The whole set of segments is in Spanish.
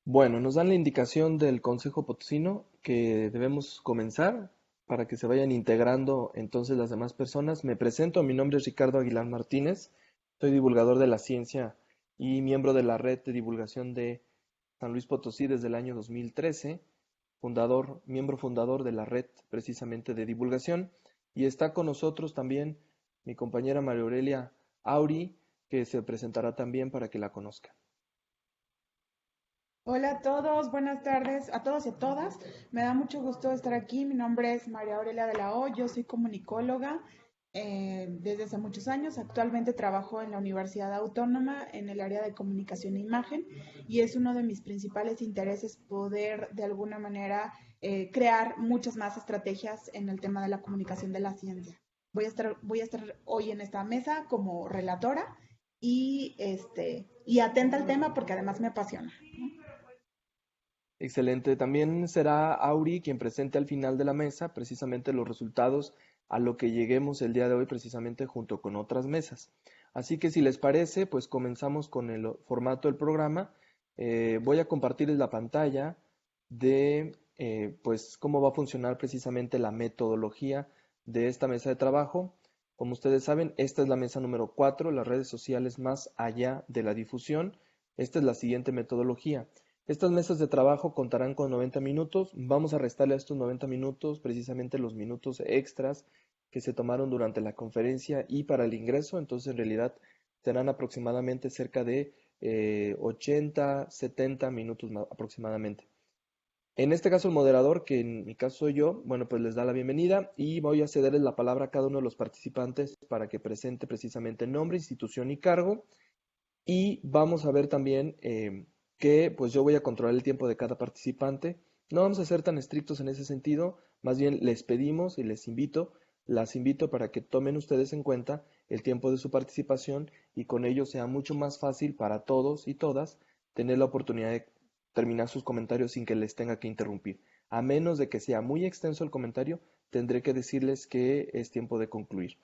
Bueno, nos dan la indicación del Consejo Potosino que debemos comenzar para que se vayan integrando entonces las demás personas. Me presento, mi nombre es Ricardo Aguilar Martínez, soy divulgador de la ciencia y miembro de la red de divulgación de San Luis Potosí desde el año 2013, miembro fundador de la red precisamente de divulgación. Y está con nosotros también mi compañera María Aurelia Auri, que se presentará también para que la conozcan. Hola a todos, buenas tardes a todos y a todas. Me da mucho gusto estar aquí. Mi nombre es María Aurelia de la O, yo soy comunicóloga desde hace muchos años. Actualmente trabajo en la Universidad Autónoma en el área de comunicación e imagen y es uno de mis principales intereses poder de alguna manera crear muchas más estrategias en el tema de la comunicación de la ciencia. Voy a estar hoy en esta mesa como relatora y atenta al tema porque además me apasiona. Excelente. También será Auri quien presente al final de la mesa precisamente los resultados a lo que lleguemos el día de hoy precisamente junto con otras mesas. Así que si les parece, pues comenzamos con el formato del programa. Voy a compartirles la pantalla de pues cómo va a funcionar precisamente la metodología de esta mesa de trabajo. Como ustedes saben, esta es la mesa número 4, las redes sociales más allá de la difusión. Esta es la siguiente metodología. Estas mesas de trabajo contarán con 90 minutos. Vamos a restarle a estos 90 minutos precisamente los minutos extras que se tomaron durante la conferencia y para el ingreso. Entonces, en realidad, serán aproximadamente cerca de 80, 70 minutos aproximadamente. En este caso, el moderador, que en mi caso soy yo, bueno, pues les da la bienvenida y voy a cederles la palabra a cada uno de los participantes para que presente precisamente nombre, institución y cargo. Y vamos a ver también que pues yo voy a controlar el tiempo de cada participante. No vamos a ser tan estrictos en ese sentido, más bien les pedimos y las invito para que tomen ustedes en cuenta el tiempo de su participación y con ello sea mucho más fácil para todos y todas tener la oportunidad de terminar sus comentarios sin que les tenga que interrumpir. A menos de que sea muy extenso el comentario, tendré que decirles que es tiempo de concluir.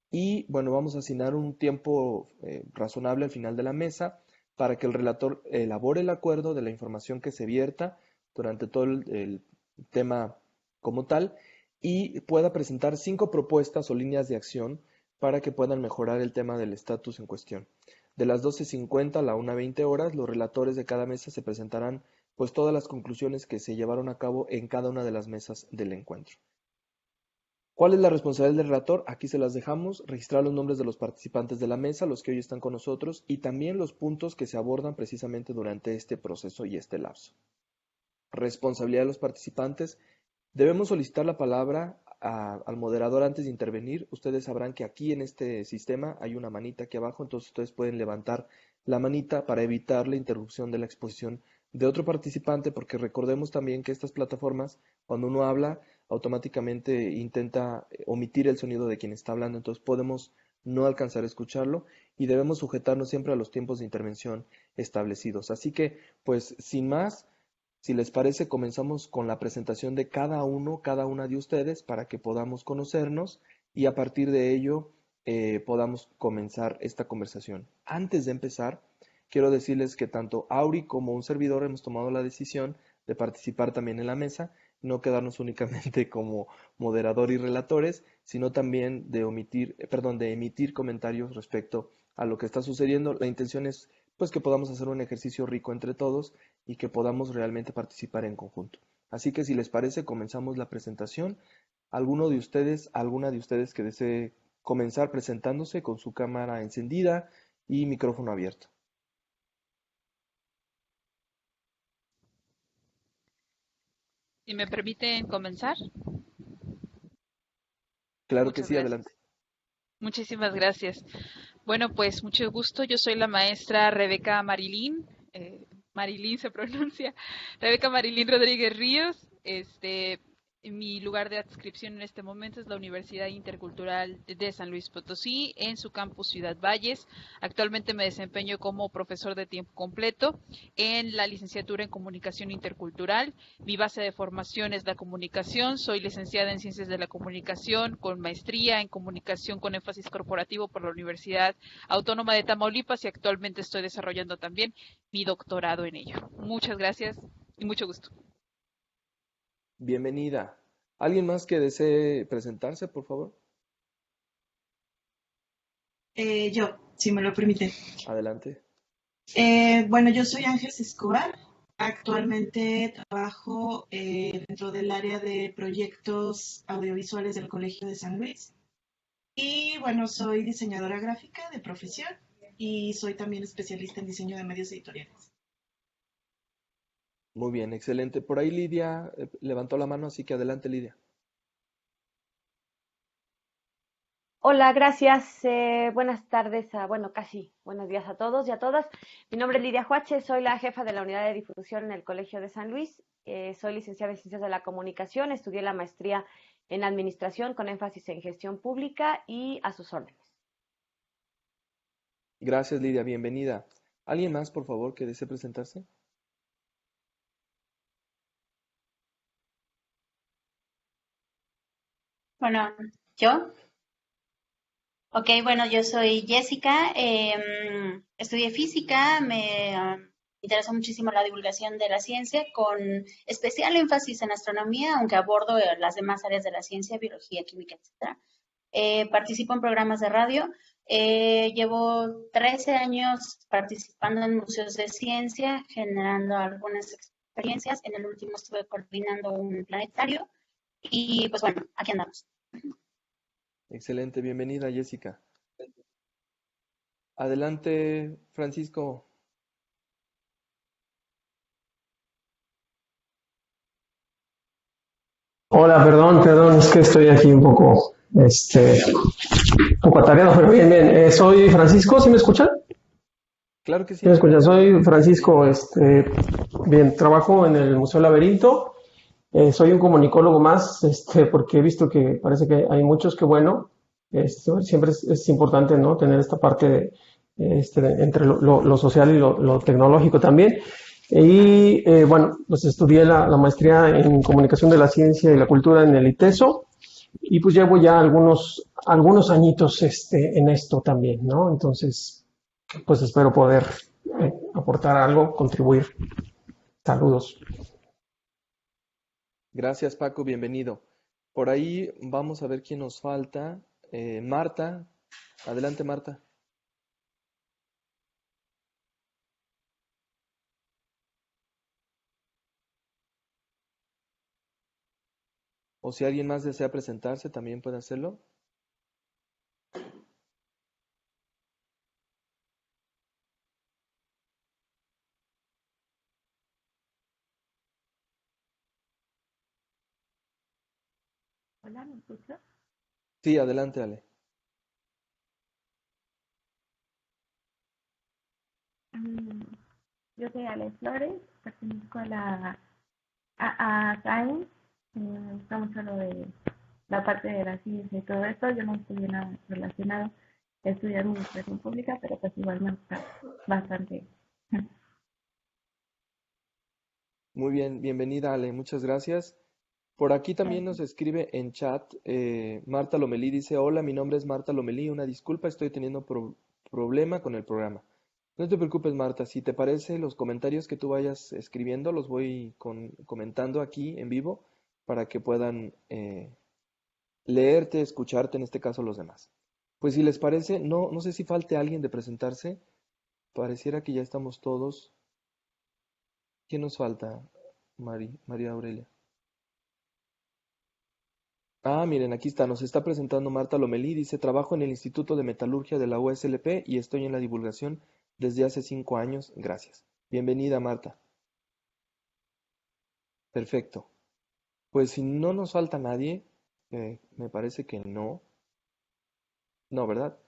Y bueno, vamos a asignar un tiempo razonable al final de la mesa para que el relator elabore el acuerdo de la información que se vierta durante todo el tema como tal y pueda presentar 5 propuestas o líneas de acción para que puedan mejorar el tema del estatus en cuestión. De las 12:50 a la 1:20 los relatores de cada mesa se presentarán pues todas las conclusiones que se llevaron a cabo en cada una de las mesas del encuentro. ¿Cuál es la responsabilidad del relator? Aquí se las dejamos, registrar los nombres de los participantes de la mesa, los que hoy están con nosotros, y también los puntos que se abordan precisamente durante este proceso y este lapso. Responsabilidad de los participantes. Debemos solicitar la palabra al moderador antes de intervenir. Ustedes sabrán que aquí en este sistema hay una manita aquí abajo, entonces ustedes pueden levantar la manita para evitar la interrupción de la exposición de otro participante, porque recordemos también que estas plataformas, cuando uno habla, automáticamente intenta omitir el sonido de quien está hablando, entonces podemos no alcanzar a escucharlo y debemos sujetarnos siempre a los tiempos de intervención establecidos. Así que, pues, sin más, si les parece, comenzamos con la presentación de cada uno, cada una de ustedes para que podamos conocernos y a partir de ello podamos comenzar esta conversación. Antes de empezar, quiero decirles que tanto Auri como un servidor hemos tomado la decisión de participar también en la mesa, no quedarnos únicamente como moderador y relatores, sino también de de emitir comentarios respecto a lo que está sucediendo. La intención es pues que podamos hacer un ejercicio rico entre todos y que podamos realmente participar en conjunto. Así que si les parece, comenzamos la presentación. Alguna de ustedes que desee comenzar presentándose con su cámara encendida y micrófono abierto. Si me permiten comenzar, Claro que muchas sí, adelante. gracias. Muchísimas gracias. Bueno, pues mucho gusto. Yo soy la maestra Rebeca Marilín. Marilín se pronuncia. Rebeca Marilín Rodríguez Ríos. Mi lugar de adscripción en este momento es la Universidad Intercultural de San Luis Potosí, en su campus Ciudad Valles. Actualmente me desempeño como profesor de tiempo completo en la licenciatura en Comunicación Intercultural. Mi base de formación es la comunicación. Soy licenciada en Ciencias de la Comunicación con maestría en Comunicación con énfasis corporativo por la Universidad Autónoma de Tamaulipas y actualmente estoy desarrollando también mi doctorado en ello. Muchas gracias y mucho gusto. Bienvenida. ¿Alguien más que desee presentarse, por favor? Yo, si me lo permite. Adelante. Bueno, yo soy Ángeles Escobar. Actualmente trabajo dentro del área de proyectos audiovisuales del Colegio de San Luis. Y bueno, soy diseñadora gráfica de profesión y soy también especialista en diseño de medios editoriales. Muy bien, excelente. Por ahí Lidia levantó la mano, así que adelante, Lidia. Hola, gracias. Buenas tardes, bueno, casi buenos días a todos y a todas. Mi nombre es Lidia Huache, soy la jefa de la unidad de difusión en el Colegio de San Luis. Soy licenciada en Ciencias de la Comunicación, estudié la maestría en Administración con énfasis en Gestión Pública y a sus órdenes. Gracias, Lidia, bienvenida. ¿Alguien más, por favor, que desee presentarse? Bueno, yo. Ok, bueno, yo soy Jessica, estudié física, me interesa muchísimo la divulgación de la ciencia, con especial énfasis en astronomía, aunque abordo las demás áreas de la ciencia, biología, química, etc. Participo en programas de radio, llevo 13 años participando en museos de ciencia, generando algunas experiencias, en el último estuve coordinando un planetario y pues bueno, aquí andamos. Excelente, bienvenida, Jessica. Adelante, Francisco. Hola, perdón, es que estoy aquí un poco atareado, pero bien, bien. Soy Francisco, ¿sí me escuchan? Claro que sí. ¿Sí me escuchan? Soy Francisco, bien, trabajo en el Museo Laberinto. Soy un comunicólogo más, porque he visto que parece que hay muchos que, bueno, siempre es importante, ¿no? Tener esta parte entre lo social y lo tecnológico también. Y bueno, pues estudié la maestría en Comunicación de la Ciencia y la Cultura en el ITESO y pues llevo ya algunos añitos en esto también, ¿no? Entonces, pues espero poder aportar algo, contribuir. Saludos. Gracias, Paco, bienvenido. Por ahí vamos a ver quién nos falta. Marta, adelante, Marta. O si alguien más desea presentarse, también puede hacerlo. Hola, ¿me escuchas? Sí, adelante, Ale. Yo soy Ale Flores, pertenezco a Science. Me gusta mucho lo de la parte de la ciencia y todo esto. Yo no estudié nada relacionado a estudiar administración pública, pero pues igual me gusta bastante. Muy bien, bienvenida, Ale, muchas gracias. Por aquí también nos escribe en chat Marta Lomelí, dice, hola, mi nombre es Marta Lomelí, una disculpa, estoy teniendo problema con el programa. No te preocupes, Marta, si te parece, los comentarios que tú vayas escribiendo los voy comentando aquí en vivo para que puedan leerte, escucharte, en este caso los demás. Pues si les parece, no sé si falte alguien de presentarse, pareciera que ya estamos todos. ¿Quién nos falta, María Aurelia? Ah, miren, aquí está, nos está presentando Marta Lomelí, dice, trabajo en el Instituto de Metalurgia de la USLP y estoy en la divulgación desde hace 5 años, gracias. Bienvenida, Marta. Perfecto. Pues si no nos falta nadie, me parece que no. No, ¿verdad?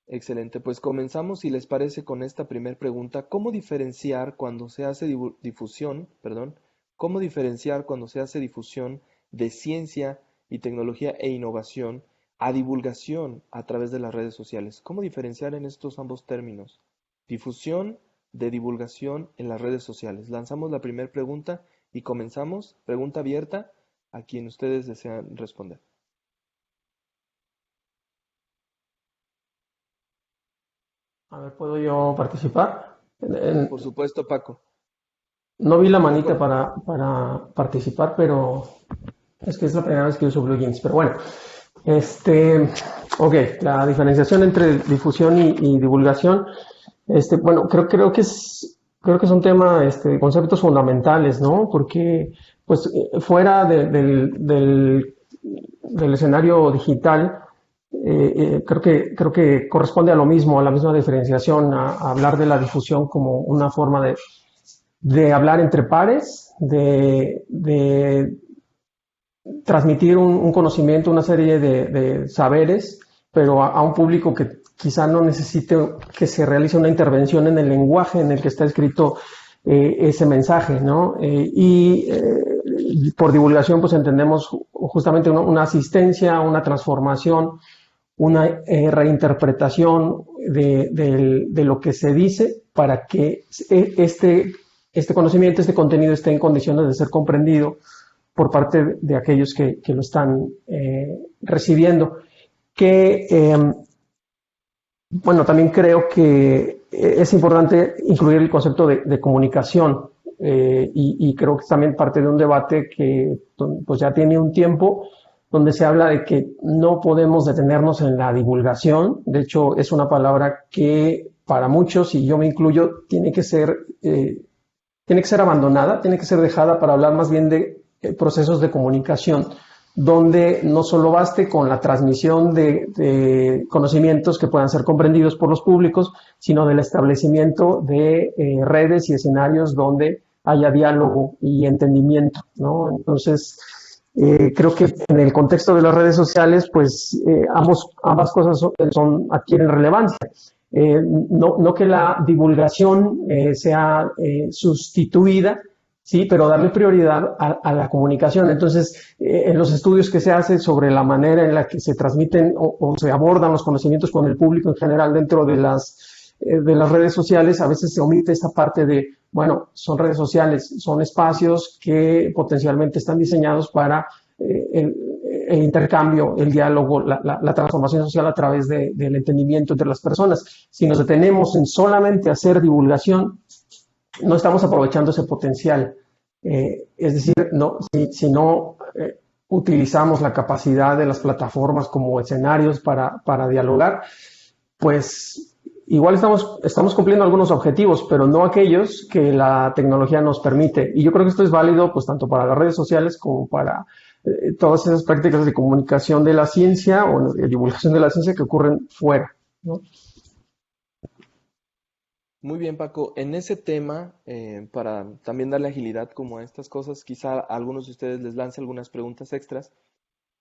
Excelente, pues comenzamos, si les parece, con esta primera pregunta. ¿Cómo diferenciar cuando se hace difusión, perdón, cómo diferenciar cuando se hace difusión de ciencia y tecnología e innovación a divulgación a través de las redes sociales. ¿Cómo diferenciar en estos ambos términos? Difusión de divulgación en las redes sociales. Lanzamos la primera pregunta y comenzamos. Pregunta abierta a quien ustedes desean responder. A ver, ¿puedo yo participar? Por supuesto, Paco. No vi la manita para participar, pero es que es la primera vez que uso Blue Jeans. Pero bueno, ok, la diferenciación entre difusión y divulgación, bueno, creo que es un tema, conceptos fundamentales, ¿no? Porque, pues, fuera del escenario digital, creo que corresponde a lo mismo, a la misma diferenciación, a hablar de la difusión como una forma de hablar entre pares, de transmitir un conocimiento, una serie de saberes, pero a un público que quizá no necesite que se realice una intervención en el lenguaje en el que está escrito ese mensaje, ¿no? Y por divulgación, pues entendemos justamente una asistencia, una transformación, una reinterpretación de lo que se dice para que este conocimiento, este contenido esté en condiciones de ser comprendido por parte de aquellos que lo están recibiendo. Bueno, también creo que es importante incluir el concepto de comunicación y creo que es también parte de un debate que pues ya tiene un tiempo, donde se habla de que no podemos detenernos en la divulgación. De hecho, es una palabra que para muchos, y yo me incluyo, tiene que ser abandonada, tiene que ser dejada para hablar más bien de procesos de comunicación, donde no solo baste con la transmisión de conocimientos que puedan ser comprendidos por los públicos, sino del establecimiento de redes y escenarios donde haya diálogo y entendimiento, ¿no? Entonces, creo que en el contexto de las redes sociales, pues ambas cosas adquieren relevancia. No que la divulgación sea sustituida, sí, pero darle prioridad a la comunicación. Entonces, en los estudios que se hacen sobre la manera en la que se transmiten o se abordan los conocimientos con el público en general dentro de las redes sociales, a veces se omite esta parte de, bueno, son redes sociales, son espacios que potencialmente están diseñados para el intercambio, el diálogo, la transformación social a través del entendimiento entre las personas. Si nos detenemos en solamente hacer divulgación, no estamos aprovechando ese potencial. Es decir, si no utilizamos la capacidad de las plataformas como escenarios para dialogar, pues igual estamos cumpliendo algunos objetivos, pero no aquellos que la tecnología nos permite. Y yo creo que esto es válido pues tanto para las redes sociales como para todas esas prácticas de comunicación de la ciencia o de divulgación de la ciencia que ocurren fuera, ¿no? Muy bien, Paco. En ese tema, para también darle agilidad como a estas cosas, quizá a algunos de ustedes les lance algunas preguntas extras.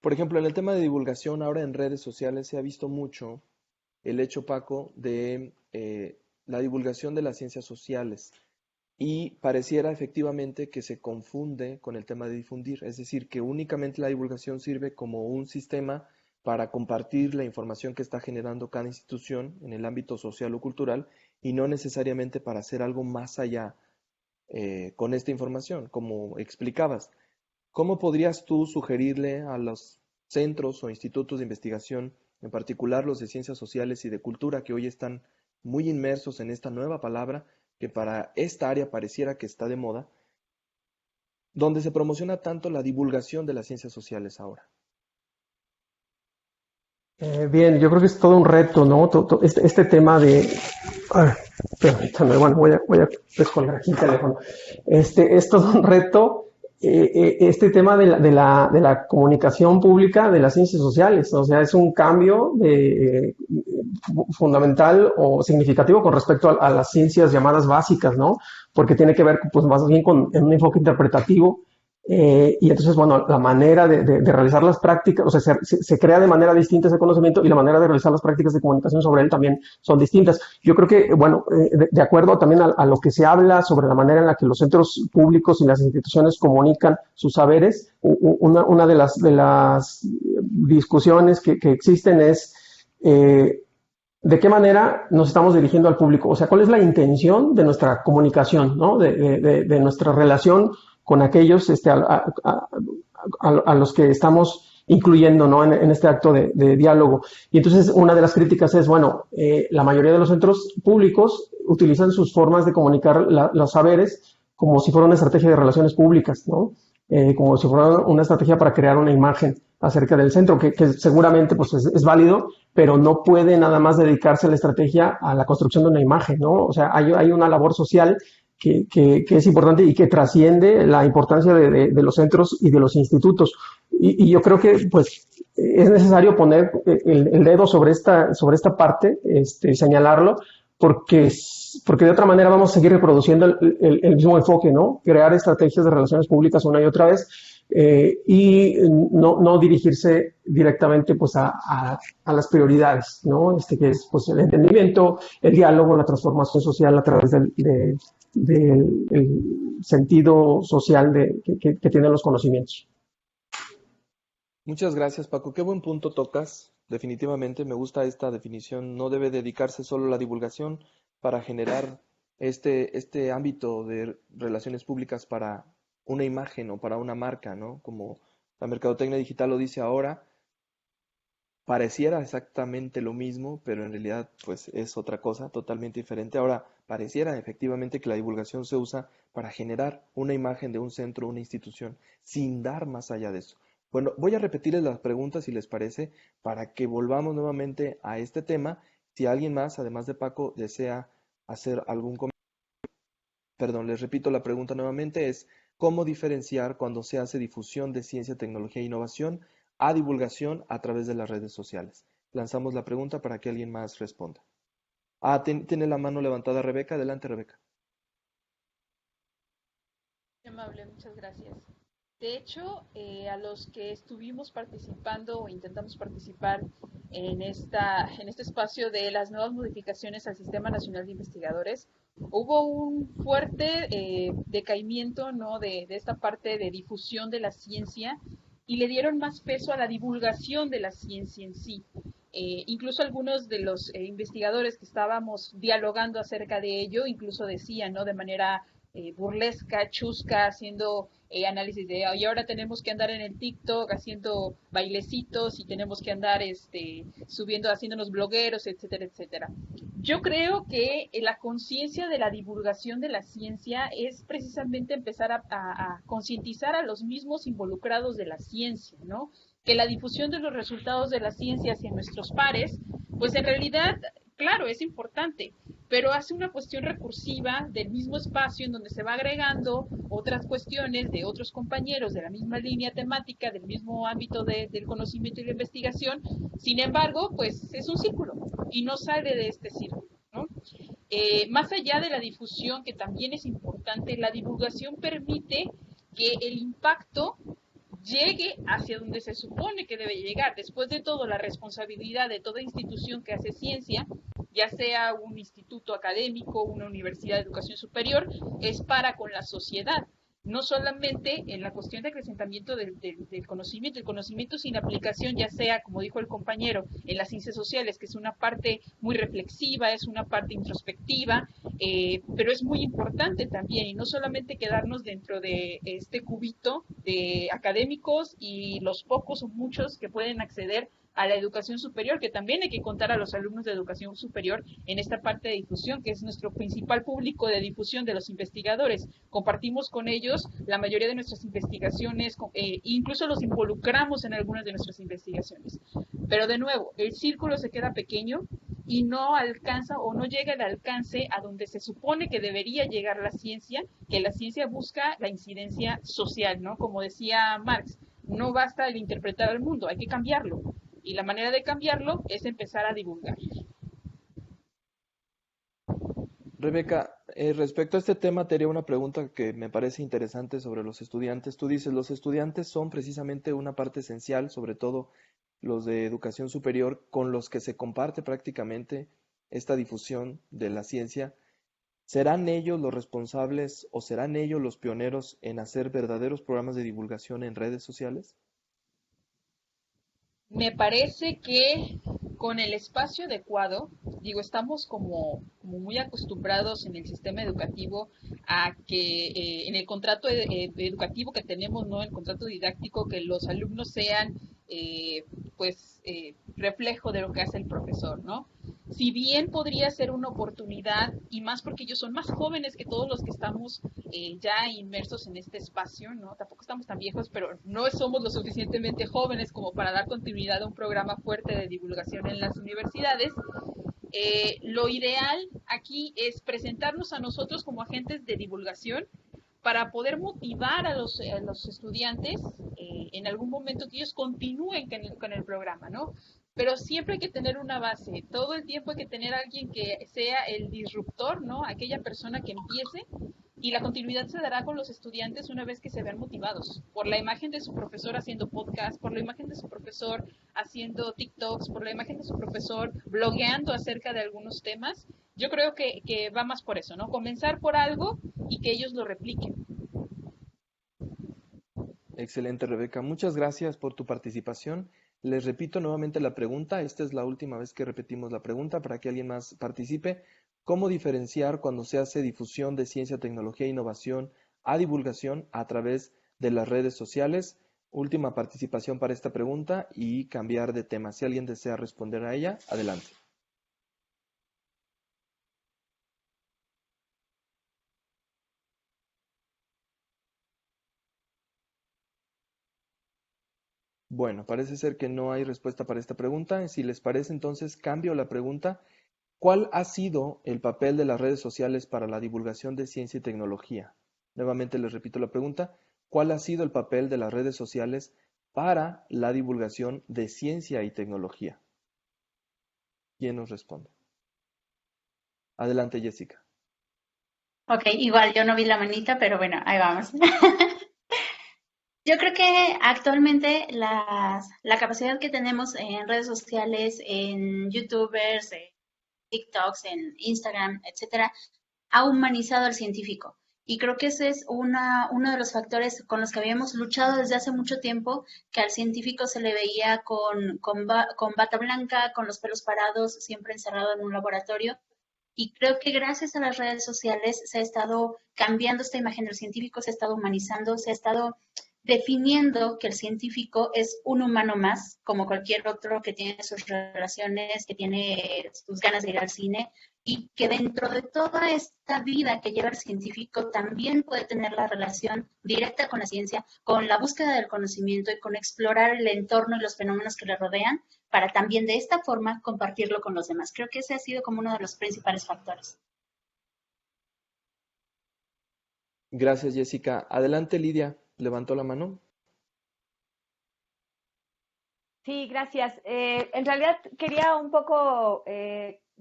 Por ejemplo, en el tema de divulgación, ahora en redes sociales se ha visto mucho el hecho, Paco, de la divulgación de las ciencias sociales y pareciera efectivamente que se confunde con el tema de difundir, es decir, que únicamente la divulgación sirve como un sistema para compartir la información que está generando cada institución en el ámbito social o cultural y no necesariamente para hacer algo más allá con esta información, como explicabas. ¿Cómo podrías tú sugerirle a los centros o institutos de investigación, en particular los de ciencias sociales y de cultura, que hoy están muy inmersos en esta nueva palabra, que para esta área pareciera que está de moda, donde se promociona tanto la divulgación de las ciencias sociales ahora? Bien, yo creo que es todo un reto, ¿no? Este tema de... Ay, permítame, bueno, voy a descolgar aquí el teléfono. Es todo un reto, este tema de la comunicación pública de las ciencias sociales. O sea, es un cambio fundamental o significativo con respecto a las ciencias llamadas básicas, ¿no? Porque tiene que ver, pues, más bien con un enfoque interpretativo Y entonces, bueno, la manera de realizar las prácticas, o sea, se crea de manera distinta ese conocimiento y la manera de realizar las prácticas de comunicación sobre él también son distintas. Yo creo que, bueno, de acuerdo también a lo que se habla sobre la manera en la que los centros públicos y las instituciones comunican sus saberes, una de las discusiones que existen es de qué manera nos estamos dirigiendo al público, o sea, cuál es la intención de nuestra comunicación, ¿no? De nuestra relación con aquellos a los que estamos incluyendo, ¿no? En este acto de diálogo. Y entonces una de las críticas es, bueno, la mayoría de los centros públicos utilizan sus formas de comunicar los saberes como si fuera una estrategia de relaciones públicas, ¿no? Como si fuera una estrategia para crear una imagen acerca del centro, que seguramente pues, es válido, pero no puede nada más dedicarse a la estrategia a la construcción de una imagen, ¿no? O sea, hay una labor social que es importante y que trasciende la importancia de los centros y de los institutos. Y yo creo que pues es necesario poner el dedo sobre esta parte, señalarlo, porque de otra manera vamos a seguir reproduciendo el mismo enfoque, ¿no? Crear estrategias de relaciones públicas una y otra vez y no dirigirse directamente pues a las prioridades, ¿no? Que es pues el entendimiento, el diálogo, la transformación social a través del sentido social que tienen los conocimientos. Muchas gracias, Paco. Qué buen punto tocas. Definitivamente me gusta esta definición. No debe dedicarse solo a la divulgación para generar este ámbito de relaciones públicas para una imagen o para una marca, ¿no? Como la mercadotecnia digital lo dice ahora, pareciera exactamente lo mismo, pero en realidad pues es otra cosa totalmente diferente. Ahora, pareciera efectivamente que la divulgación se usa para generar una imagen de un centro, una institución, sin dar más allá de eso. Bueno, voy a repetirles las preguntas si les parece, para que volvamos nuevamente a este tema. Si alguien más, además de Paco, desea hacer algún comentario. Perdón, les repito la pregunta nuevamente, es ¿cómo diferenciar cuando se hace difusión de ciencia, tecnología e innovación a divulgación a través de las redes sociales? Lanzamos la pregunta para que alguien más responda. Tiene la mano levantada Rebeca. Adelante, Rebeca. Muy amable, muchas gracias. De hecho, a los que estuvimos participando o intentamos participar en este espacio de las nuevas modificaciones al Sistema Nacional de Investigadores, hubo un fuerte decaimiento, ¿no? de esta parte de difusión de la ciencia y le dieron más peso a la divulgación de la ciencia en sí. Incluso algunos de los investigadores que estábamos dialogando acerca de ello, incluso decían, ¿no? de manera burlesca, chusca, haciendo análisis de, y ahora tenemos que andar en el TikTok haciendo bailecitos y tenemos que andar subiendo, haciéndonos blogueros, etcétera, etcétera. Yo creo que la conciencia de la divulgación de la ciencia es precisamente empezar a concientizar a los mismos involucrados de la ciencia, ¿no? Que la difusión de los resultados de la ciencia hacia nuestros pares, pues en realidad, claro, es importante, pero hace una cuestión recursiva del mismo espacio en donde se va agregando otras cuestiones de otros compañeros de la misma línea temática, del mismo ámbito del conocimiento y la investigación. Sin embargo, pues es un círculo y no sale de este círculo, ¿no? Más allá de la difusión, que también es importante, la divulgación permite que el impacto llegue hacia donde se supone que debe llegar. Después de todo, la responsabilidad de toda institución que hace ciencia, ya sea un instituto académico, una universidad de educación superior, es para con la sociedad. No solamente en la cuestión de acrecentamiento del conocimiento, el conocimiento sin aplicación, ya sea, como dijo el compañero, en las ciencias sociales, que es una parte muy reflexiva, es una parte introspectiva, pero es muy importante también, y no solamente quedarnos dentro de este cubito de académicos y los pocos o muchos que pueden acceder a la educación superior, que también hay que contar a los alumnos de educación superior en esta parte de difusión, que es nuestro principal público de difusión de los investigadores. Compartimos con ellos la mayoría de nuestras investigaciones, incluso los involucramos en algunas de nuestras investigaciones. Pero de nuevo, el círculo se queda pequeño y no alcanza o no llega al alcance a donde se supone que debería llegar la ciencia, que la ciencia busca la incidencia social, ¿no? Como decía Marx, no basta el interpretar al mundo, hay que cambiarlo. Y la manera de cambiarlo es empezar a divulgar. Rebeca, Respecto a este tema, te haría una pregunta que me parece interesante sobre los estudiantes. Tú dices, los estudiantes son precisamente una parte esencial, sobre todo los de educación superior, con los que se comparte prácticamente esta difusión de la ciencia. ¿Serán ellos los responsables o serán ellos los pioneros en hacer verdaderos programas de divulgación en redes sociales? Me parece que con el espacio adecuado, digo, estamos como muy acostumbrados en el sistema educativo a que en el contrato educativo que tenemos, ¿no? El contrato didáctico, que los alumnos sean reflejo de lo que hace el profesor, ¿no? Si bien podría ser una oportunidad, y más porque ellos son más jóvenes que todos los que estamos ya inmersos en este espacio, ¿no? Tampoco estamos tan viejos, pero no somos lo suficientemente jóvenes como para dar continuidad a un programa fuerte de divulgación en las universidades. Lo ideal aquí es presentarnos a nosotros como agentes de divulgación para poder motivar a los estudiantes en algún momento que ellos continúen con el programa, ¿no? Pero siempre hay que tener una base, todo el tiempo hay que tener a alguien que sea el disruptor, ¿no? Aquella persona que empiece, y la continuidad se dará con los estudiantes una vez que se vean motivados por la imagen de su profesor haciendo podcast, por la imagen de su profesor haciendo TikToks, por la imagen de su profesor blogueando acerca de algunos temas. Yo creo que va más por eso, ¿no? Comenzar por algo y que ellos lo repliquen. Excelente, Rebeca. Muchas gracias por tu participación. Les repito nuevamente la pregunta. Esta es la última vez que repetimos la pregunta para que alguien más participe. ¿Cómo diferenciar cuando se hace difusión de ciencia, tecnología e innovación a divulgación a través de las redes sociales? Última participación para esta pregunta y cambiar de tema. Si alguien desea responder a ella, adelante. Bueno, parece ser que no hay respuesta para esta pregunta. Si les parece, entonces cambio la pregunta. ¿Cuál ha sido el papel de las redes sociales para la divulgación de ciencia y tecnología? Nuevamente les repito la pregunta. ¿Cuál ha sido el papel de las redes sociales para la divulgación de ciencia y tecnología? ¿Quién nos responde? Adelante, Jessica. Ok, igual yo no vi la manita, pero bueno, ahí vamos. Yo creo que actualmente la capacidad que tenemos en redes sociales, en YouTubers, en TikToks, en Instagram, etcétera, ha humanizado al científico. Y creo que ese es uno de los factores con los que habíamos luchado desde hace mucho tiempo, que al científico se le veía con bata blanca, con los pelos parados, siempre encerrado en un laboratorio. Y creo que gracias a las redes sociales se ha estado cambiando esta imagen del científico, se ha estado humanizando, se ha estado definiendo que el científico es un humano más, como cualquier otro que tiene sus relaciones, que tiene sus ganas de ir al cine, y que dentro de toda esta vida que lleva el científico también puede tener la relación directa con la ciencia, con la búsqueda del conocimiento y con explorar el entorno y los fenómenos que le rodean, para también de esta forma compartirlo con los demás. Creo que ese ha sido como uno de los principales factores. Gracias, Jessica. Adelante, Lidia. ¿Levantó la mano? Sí, gracias. En realidad quería un poco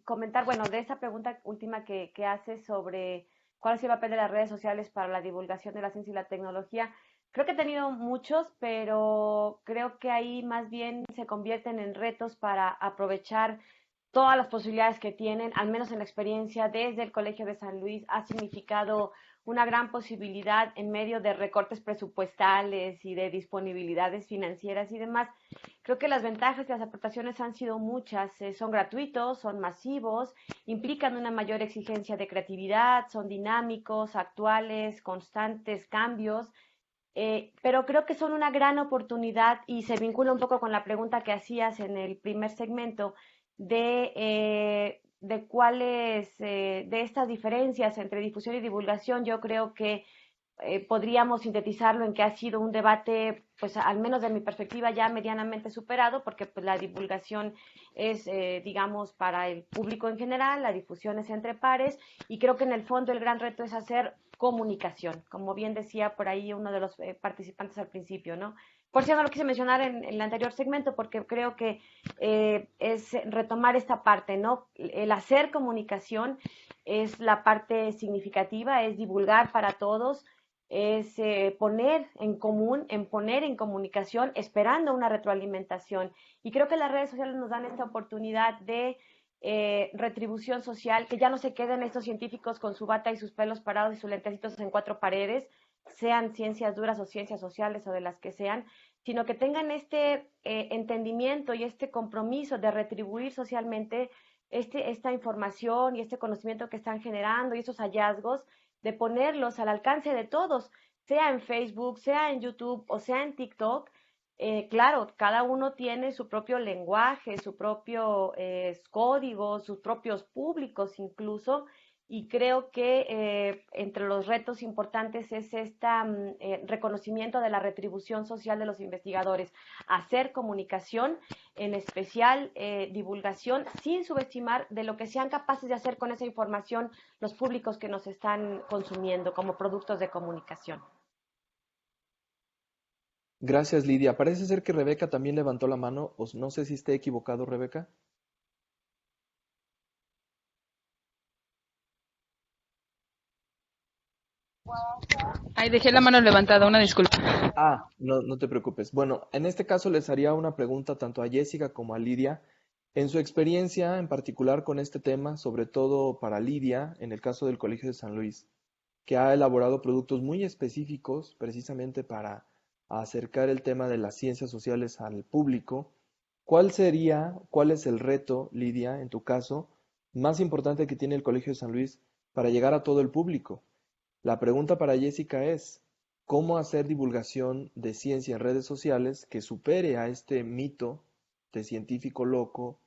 comentar, bueno, de esa pregunta última que haces sobre cuál es el papel de las redes sociales para la divulgación de la ciencia y la tecnología. Creo que he tenido muchos, pero creo que ahí más bien se convierten en retos para aprovechar todas las posibilidades que tienen, al menos en la experiencia desde el Colegio de San Luis, ha significado una gran posibilidad en medio de recortes presupuestales y de disponibilidades financieras y demás. Creo que las ventajas y las aportaciones han sido muchas, son gratuitos, son masivos, implican una mayor exigencia de creatividad, son dinámicos, actuales, constantes cambios, pero creo que son una gran oportunidad y se vincula un poco con la pregunta que hacías en el primer segmento de cuáles, de estas diferencias entre difusión y divulgación. Yo creo que podríamos sintetizarlo en que ha sido un debate, pues al menos de mi perspectiva, ya medianamente superado, porque pues, la divulgación es, digamos, para el público en general, la difusión es entre pares, y creo que en el fondo el gran reto es hacer comunicación, como bien decía por ahí uno de los participantes al principio, ¿no? Por cierto, no lo quise mencionar en el anterior segmento porque creo que es retomar esta parte, ¿no? El hacer comunicación es la parte significativa, es divulgar para todos, es poner en común, en poner en comunicación, esperando una retroalimentación. Y creo que las redes sociales nos dan esta oportunidad de retribución social, que ya no se queden estos científicos con su bata y sus pelos parados y sus lentecitos en cuatro paredes, sean ciencias duras o ciencias sociales o de las que sean, sino que tengan este entendimiento y este compromiso de retribuir socialmente esta información y este conocimiento que están generando y estos hallazgos, de ponerlos al alcance de todos, sea en Facebook, sea en YouTube o sea en TikTok. Claro, cada uno tiene su propio lenguaje, su propio código, sus propios públicos incluso, y creo que entre los retos importantes es este reconocimiento de la retribución social de los investigadores, hacer comunicación, en especial divulgación, sin subestimar de lo que sean capaces de hacer con esa información los públicos que nos están consumiendo como productos de comunicación. Gracias, Lidia. Parece ser que Rebeca también levantó la mano, o no sé si esté equivocado, Rebeca. Ay, dejé la mano levantada, una disculpa. No te preocupes. Bueno, en este caso les haría una pregunta tanto a Jessica como a Lidia. En su experiencia, en particular con este tema, sobre todo para Lidia, en el caso del Colegio de San Luis, que ha elaborado productos muy específicos precisamente para acercar el tema de las ciencias sociales al público, cuál es el reto, Lidia, en tu caso, más importante que tiene el Colegio de San Luis para llegar a todo el público? La pregunta para Jessica es, ¿cómo hacer divulgación de ciencia en redes sociales que supere a este mito de científico loco,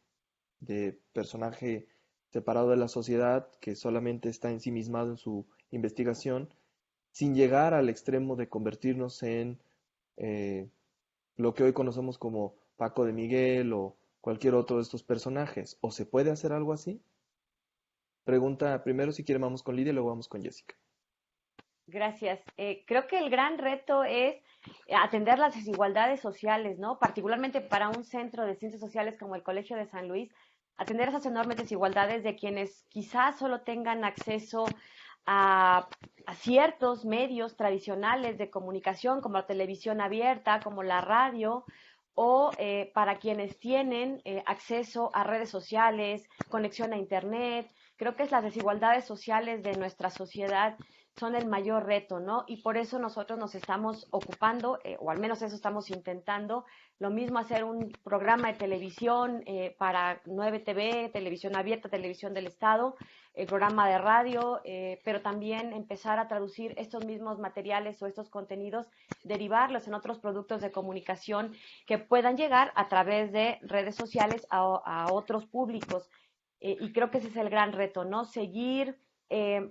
de personaje separado de la sociedad que solamente está ensimismado en su investigación, sin llegar al extremo de convertirnos en eh, lo que hoy conocemos como Paco de Miguel o cualquier otro de estos personajes? ¿O se puede hacer algo así? Pregunta primero, si quiere vamos con Lidia y luego vamos con Jessica. Gracias. Creo que el gran reto es atender las desigualdades sociales, ¿no? Particularmente para un centro de ciencias sociales como el Colegio de San Luis, atender esas enormes desigualdades de quienes quizás solo tengan acceso a ciertos medios tradicionales de comunicación, como la televisión abierta, como la radio, o para quienes tienen acceso a redes sociales, conexión a Internet. Creo que es las desigualdades sociales de nuestra sociedad son el mayor reto, ¿no? Y por eso nosotros nos estamos ocupando, o al menos eso estamos intentando, lo mismo hacer un programa de televisión para 9TV, televisión abierta, televisión del Estado, el programa de radio, pero también empezar a traducir estos mismos materiales o estos contenidos, derivarlos en otros productos de comunicación que puedan llegar a través de redes sociales a otros públicos. Y creo que ese es el gran reto, ¿no? Seguir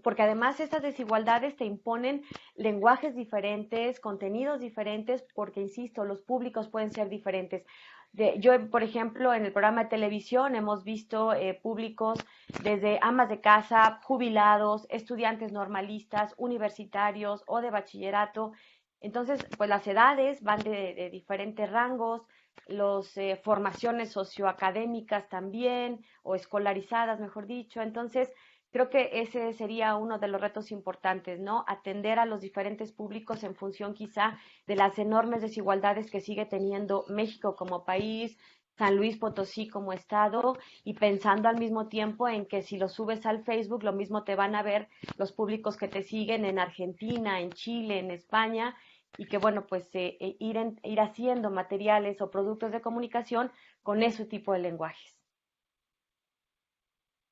porque además estas desigualdades te imponen lenguajes diferentes, contenidos diferentes, porque, insisto, los públicos pueden ser diferentes. Yo, por ejemplo, en el programa de televisión hemos visto públicos desde amas de casa, jubilados, estudiantes normalistas, universitarios o de bachillerato. Entonces, pues las edades van de diferentes rangos, las formaciones socioacadémicas también, o escolarizadas, mejor dicho. Entonces, creo que ese sería uno de los retos importantes, ¿no? Atender a los diferentes públicos en función quizá de las enormes desigualdades que sigue teniendo México como país, San Luis Potosí como estado, y pensando al mismo tiempo en que si lo subes al Facebook, lo mismo te van a ver los públicos que te siguen en Argentina, en Chile, en España, y que bueno, pues ir haciendo materiales o productos de comunicación con ese tipo de lenguajes.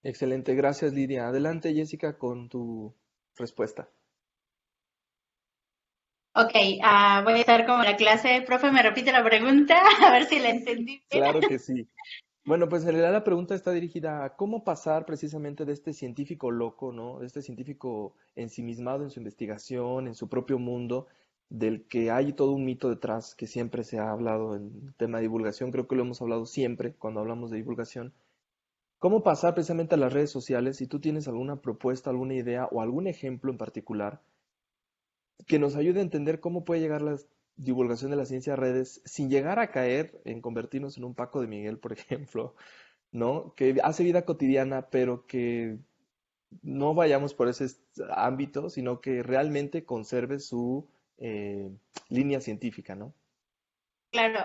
Excelente, gracias Lidia. Adelante Jessica con tu respuesta. Ok, voy a estar como en la clase. Profe, ¿me repite la pregunta? A ver si la entendí bien. Claro que sí. Bueno, pues en realidad la pregunta está dirigida a cómo pasar precisamente de este científico loco, ¿no? De este científico ensimismado en su investigación, en su propio mundo, del que hay todo un mito detrás que siempre se ha hablado en tema de divulgación, creo que lo hemos hablado siempre cuando hablamos de divulgación. ¿Cómo pasar precisamente a las redes sociales? Si tú tienes alguna propuesta, alguna idea o algún ejemplo en particular que nos ayude a entender cómo puede llegar la divulgación de la ciencia a redes sin llegar a caer en convertirnos en un Paco de Miguel, por ejemplo, ¿no? Que hace vida cotidiana, pero que no vayamos por ese ámbito, sino que realmente conserve su línea científica, ¿no? Claro,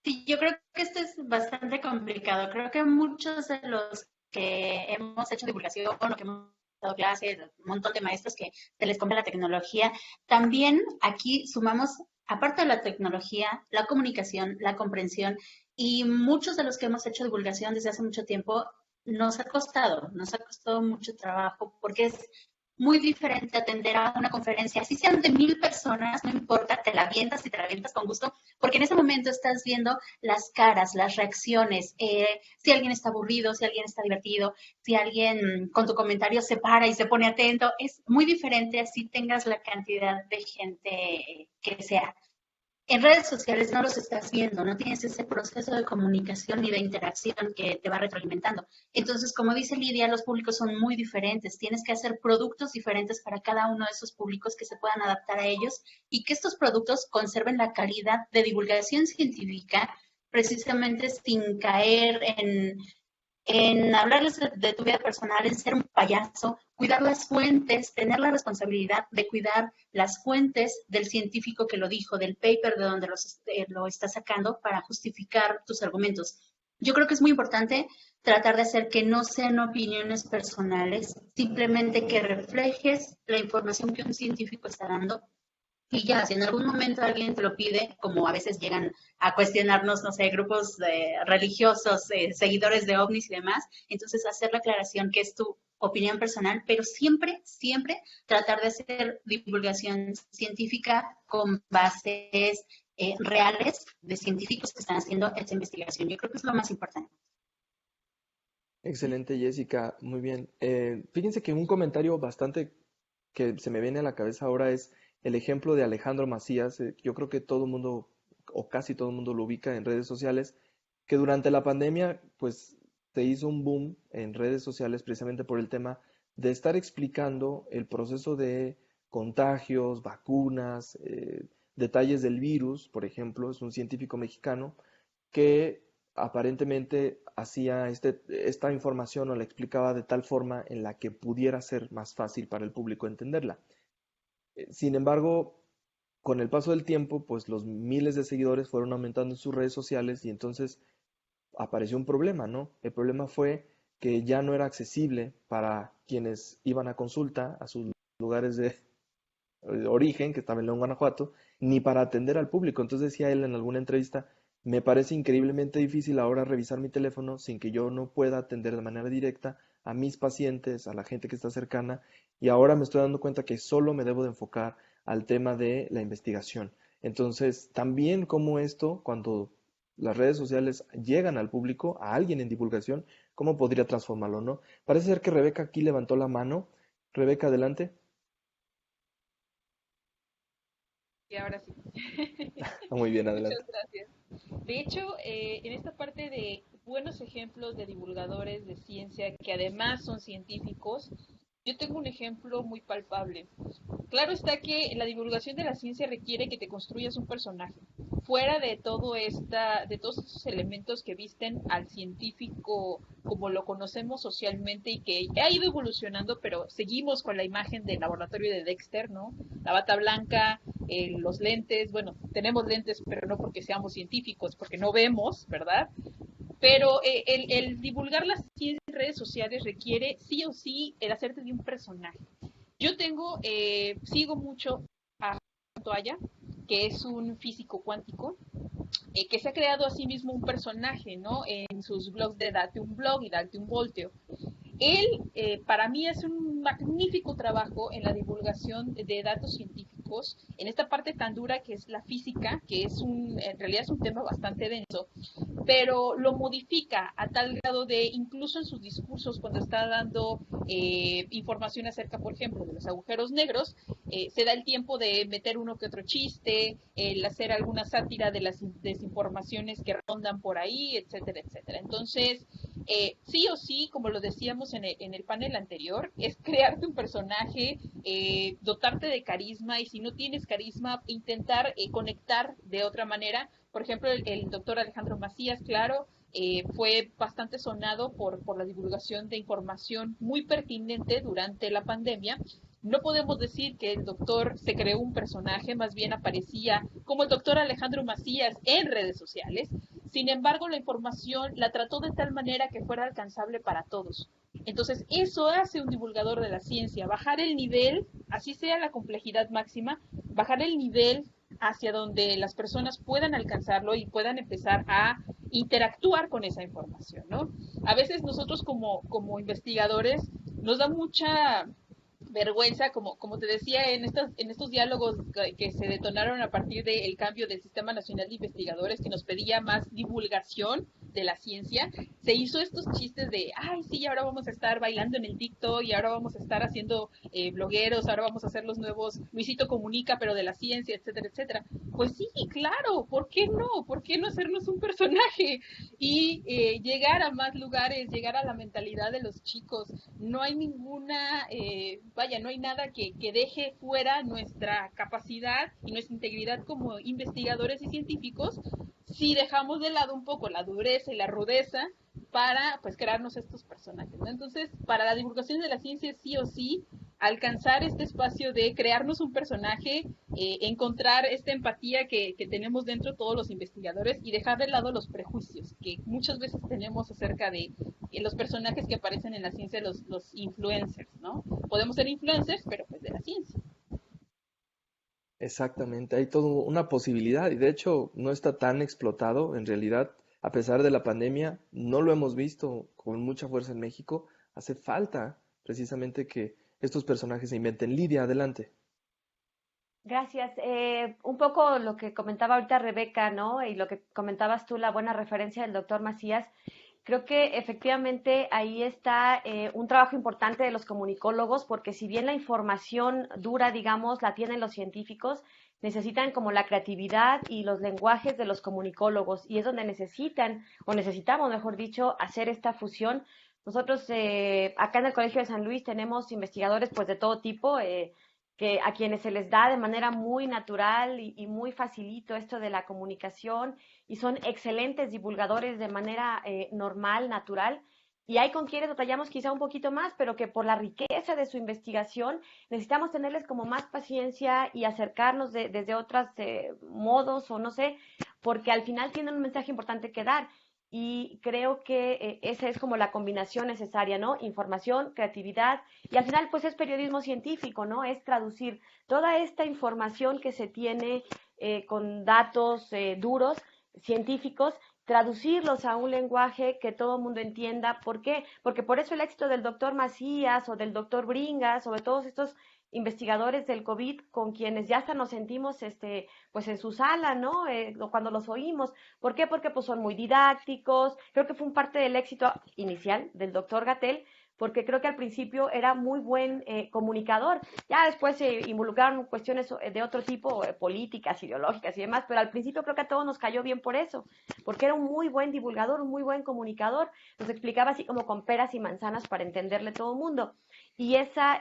sí, yo creo que esto es bastante complicado. Creo que muchos de los que hemos hecho divulgación o que hemos dado clases, un montón de maestros que se les compra la tecnología, también aquí sumamos, aparte de la tecnología, la comunicación, la comprensión, y muchos de los que hemos hecho divulgación desde hace mucho tiempo nos ha costado mucho trabajo, porque es muy diferente atender a una conferencia, así sean de 1000 personas, no importa, te la avientas y te la avientas con gusto, porque en ese momento estás viendo las caras, las reacciones, si alguien está aburrido, si alguien está divertido, si alguien con tu comentario se para y se pone atento, es muy diferente así tengas la cantidad de gente que sea. En redes sociales no los estás viendo, no tienes ese proceso de comunicación ni de interacción que te va retroalimentando. Entonces, como dice Lidia, los públicos son muy diferentes. Tienes que hacer productos diferentes para cada uno de esos públicos que se puedan adaptar a ellos y que estos productos conserven la calidad de divulgación científica, precisamente sin caer en hablarles de tu vida personal, en ser un payaso, cuidar las fuentes, tener la responsabilidad de cuidar las fuentes del científico que lo dijo, del paper de donde lo está sacando para justificar tus argumentos. Yo creo que es muy importante tratar de hacer que no sean opiniones personales, simplemente que reflejes la información que un científico está dando. Y ya, si en algún momento alguien te lo pide, como a veces llegan a cuestionarnos, no sé, grupos religiosos, seguidores de ovnis y demás, entonces hacer la aclaración que es tu opinión personal, pero siempre, siempre tratar de hacer divulgación científica con bases reales de científicos que están haciendo esta investigación. Yo creo que es lo más importante. Excelente, Jessica, muy bien. Fíjense que un comentario bastante que se me viene a la cabeza ahora es el ejemplo de Alejandro Macías. Yo creo que todo el mundo, o casi todo el mundo lo ubica en redes sociales, que durante la pandemia, pues se hizo un boom en redes sociales precisamente por el tema de estar explicando el proceso de contagios, vacunas, detalles del virus. Por ejemplo, es un científico mexicano que aparentemente hacía esta información o la explicaba de tal forma en la que pudiera ser más fácil para el público entenderla. Sin embargo, con el paso del tiempo, pues los miles de seguidores fueron aumentando en sus redes sociales y entonces apareció un problema, ¿no? El problema fue que ya no era accesible para quienes iban a consulta a sus lugares de origen, que estaba en León, Guanajuato, ni para atender al público. Entonces decía él en alguna entrevista, me parece increíblemente difícil ahora revisar mi teléfono sin que yo no pueda atender de manera directa a mis pacientes, a la gente que está cercana, y ahora me estoy dando cuenta que solo me debo de enfocar al tema de la investigación. Entonces, también como esto, cuando las redes sociales llegan al público, a alguien en divulgación, ¿cómo podría transformarlo, no? Parece ser que Rebeca aquí levantó la mano. Rebeca, adelante. Y ahora sí. Muy bien, adelante. Muchas gracias. De hecho, en esta parte de buenos ejemplos de divulgadores de ciencia que además son científicos, yo tengo un ejemplo muy palpable. Claro está que la divulgación de la ciencia requiere que te construyas un personaje. Fuera de de todos estos elementos que visten al científico como lo conocemos socialmente y que ha ido evolucionando, pero seguimos con la imagen del laboratorio de Dexter, ¿no? La bata blanca, los lentes, bueno, tenemos lentes, pero no porque seamos científicos, porque no vemos, ¿verdad? Pero el divulgar las ciencias en redes sociales requiere sí o sí el hacerte de un personaje. Yo sigo mucho a Toalla, que es un físico cuántico, que se ha creado a sí mismo un personaje, ¿no? En sus blogs de Date un blog y Date un voltio. Él, para mí, hace un magnífico trabajo en la divulgación de datos científicos, en esta parte tan dura que es la física, que en realidad es un tema bastante denso, pero lo modifica a tal grado de, incluso en sus discursos, cuando está dando información acerca, por ejemplo, de los agujeros negros, se da el tiempo de meter uno que otro chiste, el hacer alguna sátira de las desinformaciones que rondan por ahí, etcétera, etcétera. Entonces, sí o sí, como lo decíamos en el panel anterior, es crearte un personaje, dotarte de carisma, y si no tienes carisma, intentar conectar de otra manera. Por ejemplo, el doctor Alejandro Macías, claro, fue bastante sonado por la divulgación de información muy pertinente durante la pandemia. No podemos decir que el doctor se creó un personaje, más bien aparecía como el doctor Alejandro Macías en redes sociales. Sin embargo, la información la trató de tal manera que fuera alcanzable para todos. Entonces, eso hace un divulgador de la ciencia, bajar el nivel, así sea la complejidad máxima, bajar el nivel hacia donde las personas puedan alcanzarlo y puedan empezar a interactuar con esa información, ¿no? A veces nosotros como investigadores nos da mucha vergüenza, como te decía, en estos diálogos que se detonaron a partir del cambio del Sistema Nacional de Investigadores, que nos pedía más divulgación de la ciencia, se hizo estos chistes de, ay, sí, ahora vamos a estar bailando en el TikTok y ahora vamos a estar haciendo blogueros, ahora vamos a hacer los nuevos Luisito Comunica, pero de la ciencia, etcétera, etcétera. Pues sí, claro, ¿por qué no? ¿Por qué no hacernos un personaje y llegar a más lugares, llegar a la mentalidad de los chicos? No hay ninguna, no hay nada que deje fuera nuestra capacidad y nuestra integridad como investigadores y científicos si dejamos de lado un poco la dureza y la rudeza para pues crearnos estos personajes, ¿no? Entonces, para la divulgación de la ciencia sí o sí alcanzar este espacio de crearnos un personaje, encontrar esta empatía que tenemos dentro todos los investigadores y dejar de lado los prejuicios que muchas veces tenemos acerca de los personajes que aparecen en la ciencia, los influencers, ¿no? Podemos ser influencers, pero pues de la ciencia. Exactamente, hay toda una posibilidad y de hecho no está tan explotado en realidad, a pesar de la pandemia, no lo hemos visto con mucha fuerza en México, hace falta precisamente que estos personajes se inventen. Lidia, adelante. Gracias. Un poco lo que comentaba ahorita Rebeca, ¿no? Y lo que comentabas tú, la buena referencia del doctor Macías. Creo que efectivamente ahí está un trabajo importante de los comunicólogos, porque si bien la información dura, digamos, la tienen los científicos, necesitan como la creatividad y los lenguajes de los comunicólogos, y es donde necesitan, o necesitamos, mejor dicho, hacer esta fusión. Nosotros acá en el Colegio de San Luis tenemos investigadores pues de todo tipo, que a quienes se les da de manera muy natural y muy facilito esto de la comunicación y son excelentes divulgadores de manera normal, natural. Y hay con quienes batallamos quizá un poquito más, pero que por la riqueza de su investigación necesitamos tenerles como más paciencia y acercarnos desde otros modos o no sé, porque al final tienen un mensaje importante que dar. Y creo que esa es como la combinación necesaria, ¿no? Información, creatividad y al final pues es periodismo científico, ¿no? Es traducir toda esta información que se tiene con datos duros, científicos, traducirlos a un lenguaje que todo el mundo entienda. ¿Por qué? Porque por eso el éxito del doctor Macías o del doctor Bringas o de todos estos investigadores del COVID con quienes ya hasta nos sentimos pues en su sala, ¿no? Cuando los oímos. ¿Por qué? Porque pues son muy didácticos. Creo que fue un parte del éxito inicial del doctor Gatell, porque creo que al principio era muy buen comunicador. Ya después se involucraron cuestiones de otro tipo, políticas, ideológicas y demás, pero al principio creo que a todos nos cayó bien por eso, porque era un muy buen divulgador, un muy buen comunicador. Nos explicaba así como con peras y manzanas para entenderle todo el mundo. Y esa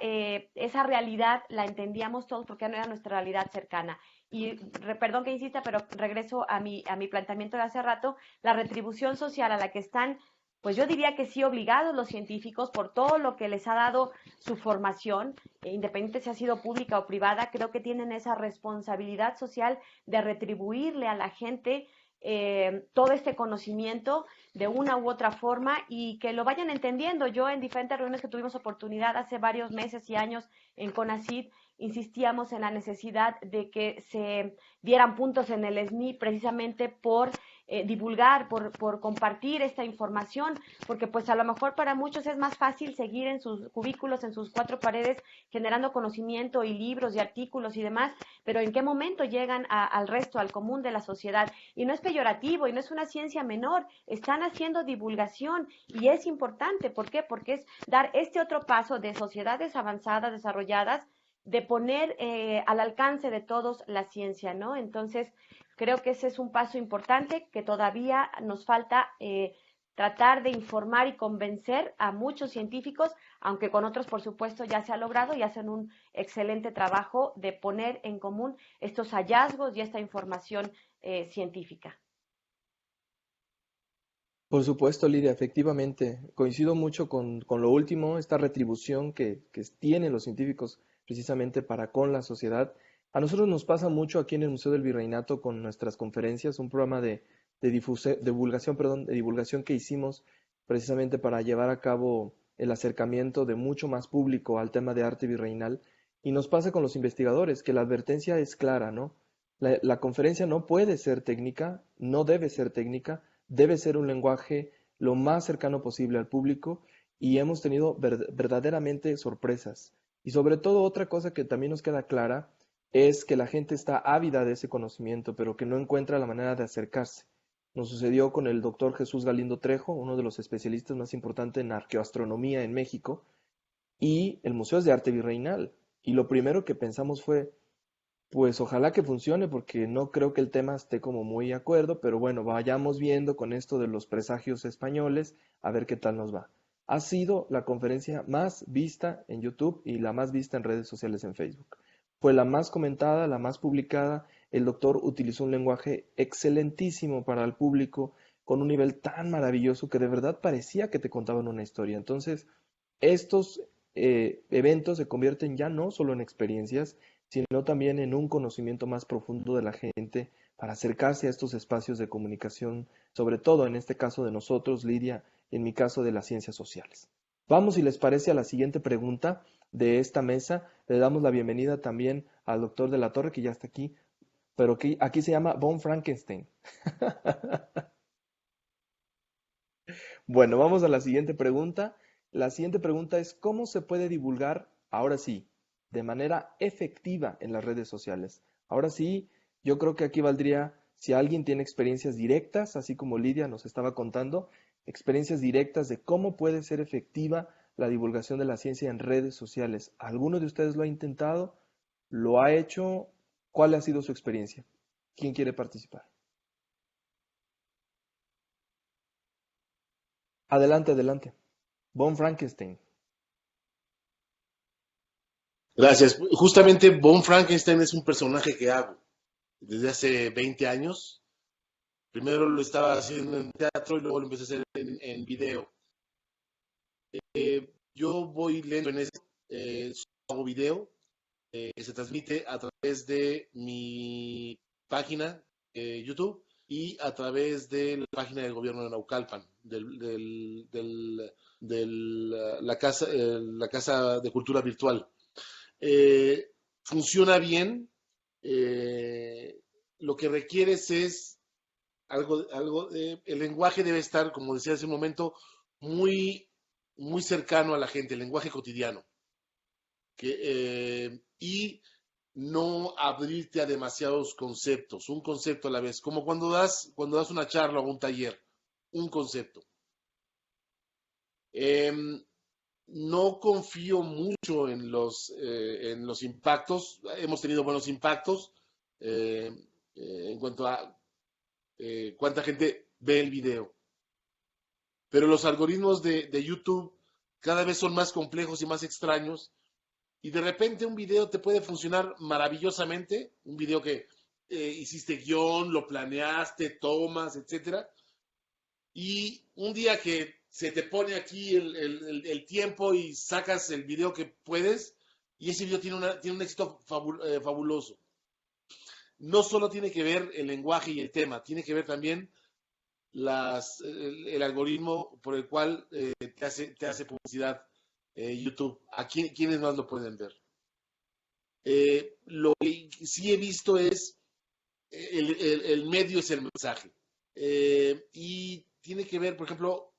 realidad la entendíamos todos porque no era nuestra realidad cercana. Y perdón que insista, pero regreso a mi planteamiento de hace rato, la retribución social a la que están, pues yo diría que sí obligados los científicos por todo lo que les ha dado su formación, independiente si ha sido pública o privada, creo que tienen esa responsabilidad social de retribuirle a la gente todo este conocimiento de una u otra forma y que lo vayan entendiendo. Yo en diferentes reuniones que tuvimos oportunidad hace varios meses y años en CONACYT, insistíamos en la necesidad de que se dieran puntos en el SNI precisamente por divulgar, por compartir esta información, porque pues a lo mejor para muchos es más fácil seguir en sus cubículos, en sus cuatro paredes, generando conocimiento y libros y artículos y demás, pero en qué momento llegan al resto, al común de la sociedad. Y no es peyorativo y no es una ciencia menor, están haciendo divulgación y es importante. ¿Por qué? Porque es dar este otro paso de sociedades avanzadas, desarrolladas, de poner al alcance de todos la ciencia, ¿no? Entonces, creo que ese es un paso importante que todavía nos falta tratar de informar y convencer a muchos científicos, aunque con otros, por supuesto, ya se ha logrado y hacen un excelente trabajo de poner en común estos hallazgos y esta información científica. Por supuesto, Lidia, efectivamente, coincido mucho con lo último, esta retribución que tienen los científicos precisamente para con la sociedad. A nosotros nos pasa mucho aquí en el Museo del Virreinato con nuestras conferencias, un programa de divulgación que hicimos precisamente para llevar a cabo el acercamiento de mucho más público al tema de arte virreinal. Y nos pasa con los investigadores, que la advertencia es clara, ¿no? La conferencia no puede ser técnica, no debe ser técnica, debe ser un lenguaje lo más cercano posible al público y hemos tenido verdaderamente sorpresas. Y sobre todo otra cosa que también nos queda clara es que la gente está ávida de ese conocimiento, pero que no encuentra la manera de acercarse. Nos sucedió con el doctor Jesús Galindo Trejo, uno de los especialistas más importantes en arqueoastronomía en México, y el Museo es de Arte Virreinal. Y lo primero que pensamos fue, pues ojalá que funcione porque no creo que el tema esté como muy de acuerdo, pero bueno, vayamos viendo con esto de los presagios españoles a ver qué tal nos va. Ha sido la conferencia más vista en YouTube y la más vista en redes sociales en Facebook. Fue la más comentada, la más publicada. El doctor utilizó un lenguaje excelentísimo para el público, con un nivel tan maravilloso que de verdad parecía que te contaban una historia. Entonces, estos eventos se convierten ya no solo en experiencias, sino también en un conocimiento más profundo de la gente para acercarse a estos espacios de comunicación, sobre todo en este caso de nosotros, Lidia, en mi caso de las ciencias sociales. Vamos, si les parece, a la siguiente pregunta de esta mesa. Le damos la bienvenida también al doctor de la Torre, que ya está aquí, pero que aquí se llama Von Frankenstein. Bueno, vamos a la siguiente pregunta. La siguiente pregunta es, ¿cómo se puede divulgar, ahora sí, de manera efectiva en las redes sociales? Ahora sí, yo creo que aquí valdría, si alguien tiene experiencias directas, así como Lidia nos estaba contando, experiencias directas de cómo puede ser efectiva la divulgación de la ciencia en redes sociales. ¿Alguno de ustedes lo ha intentado? ¿Lo ha hecho? ¿Cuál ha sido su experiencia? ¿Quién quiere participar? Adelante, adelante. Von Frankenstein. Gracias. Justamente Von Frankenstein es un personaje que hago desde hace 20 años. Primero lo estaba haciendo en teatro y luego lo empecé a hacer en video. Yo voy lento en eso. Hago video que se transmite a través de mi página YouTube y a través de la página del gobierno de Naucalpan, la Casa de Cultura Virtual. Funciona bien. Lo que requieres es el lenguaje debe estar, como decía hace un momento, muy, muy cercano a la gente, el lenguaje cotidiano. Y no abrirte a demasiados conceptos, un concepto a la vez, como cuando das una charla o un taller, un concepto. No confío mucho en los impactos. Hemos tenido buenos impactos en cuanto a cuánta gente ve el video. Pero los algoritmos de YouTube cada vez son más complejos y más extraños. Y de repente un video te puede funcionar maravillosamente. Un video que hiciste guión, lo planeaste, tomas, etc. Y un día que se te pone aquí el tiempo y sacas el video que puedes, y ese video tiene un éxito fabuloso. No solo tiene que ver el lenguaje y el tema, tiene que ver también el algoritmo por el cual te hace publicidad YouTube. ¿A quiénes más lo pueden ver? Lo que sí he visto es el medio es el mensaje. Y tiene que ver, por ejemplo,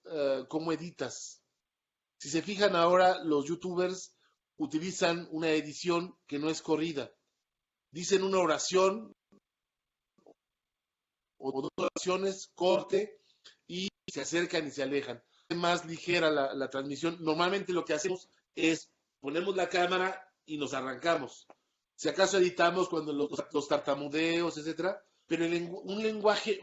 cómo editas. Si se fijan ahora, los youtubers utilizan una edición que no es corrida. Dicen una oración o dos oraciones, corte, y se acercan y se alejan. Es más ligera la transmisión. Normalmente lo que hacemos es ponemos la cámara y nos arrancamos. Si acaso editamos cuando los tartamudeos, etcétera, pero el lenguaje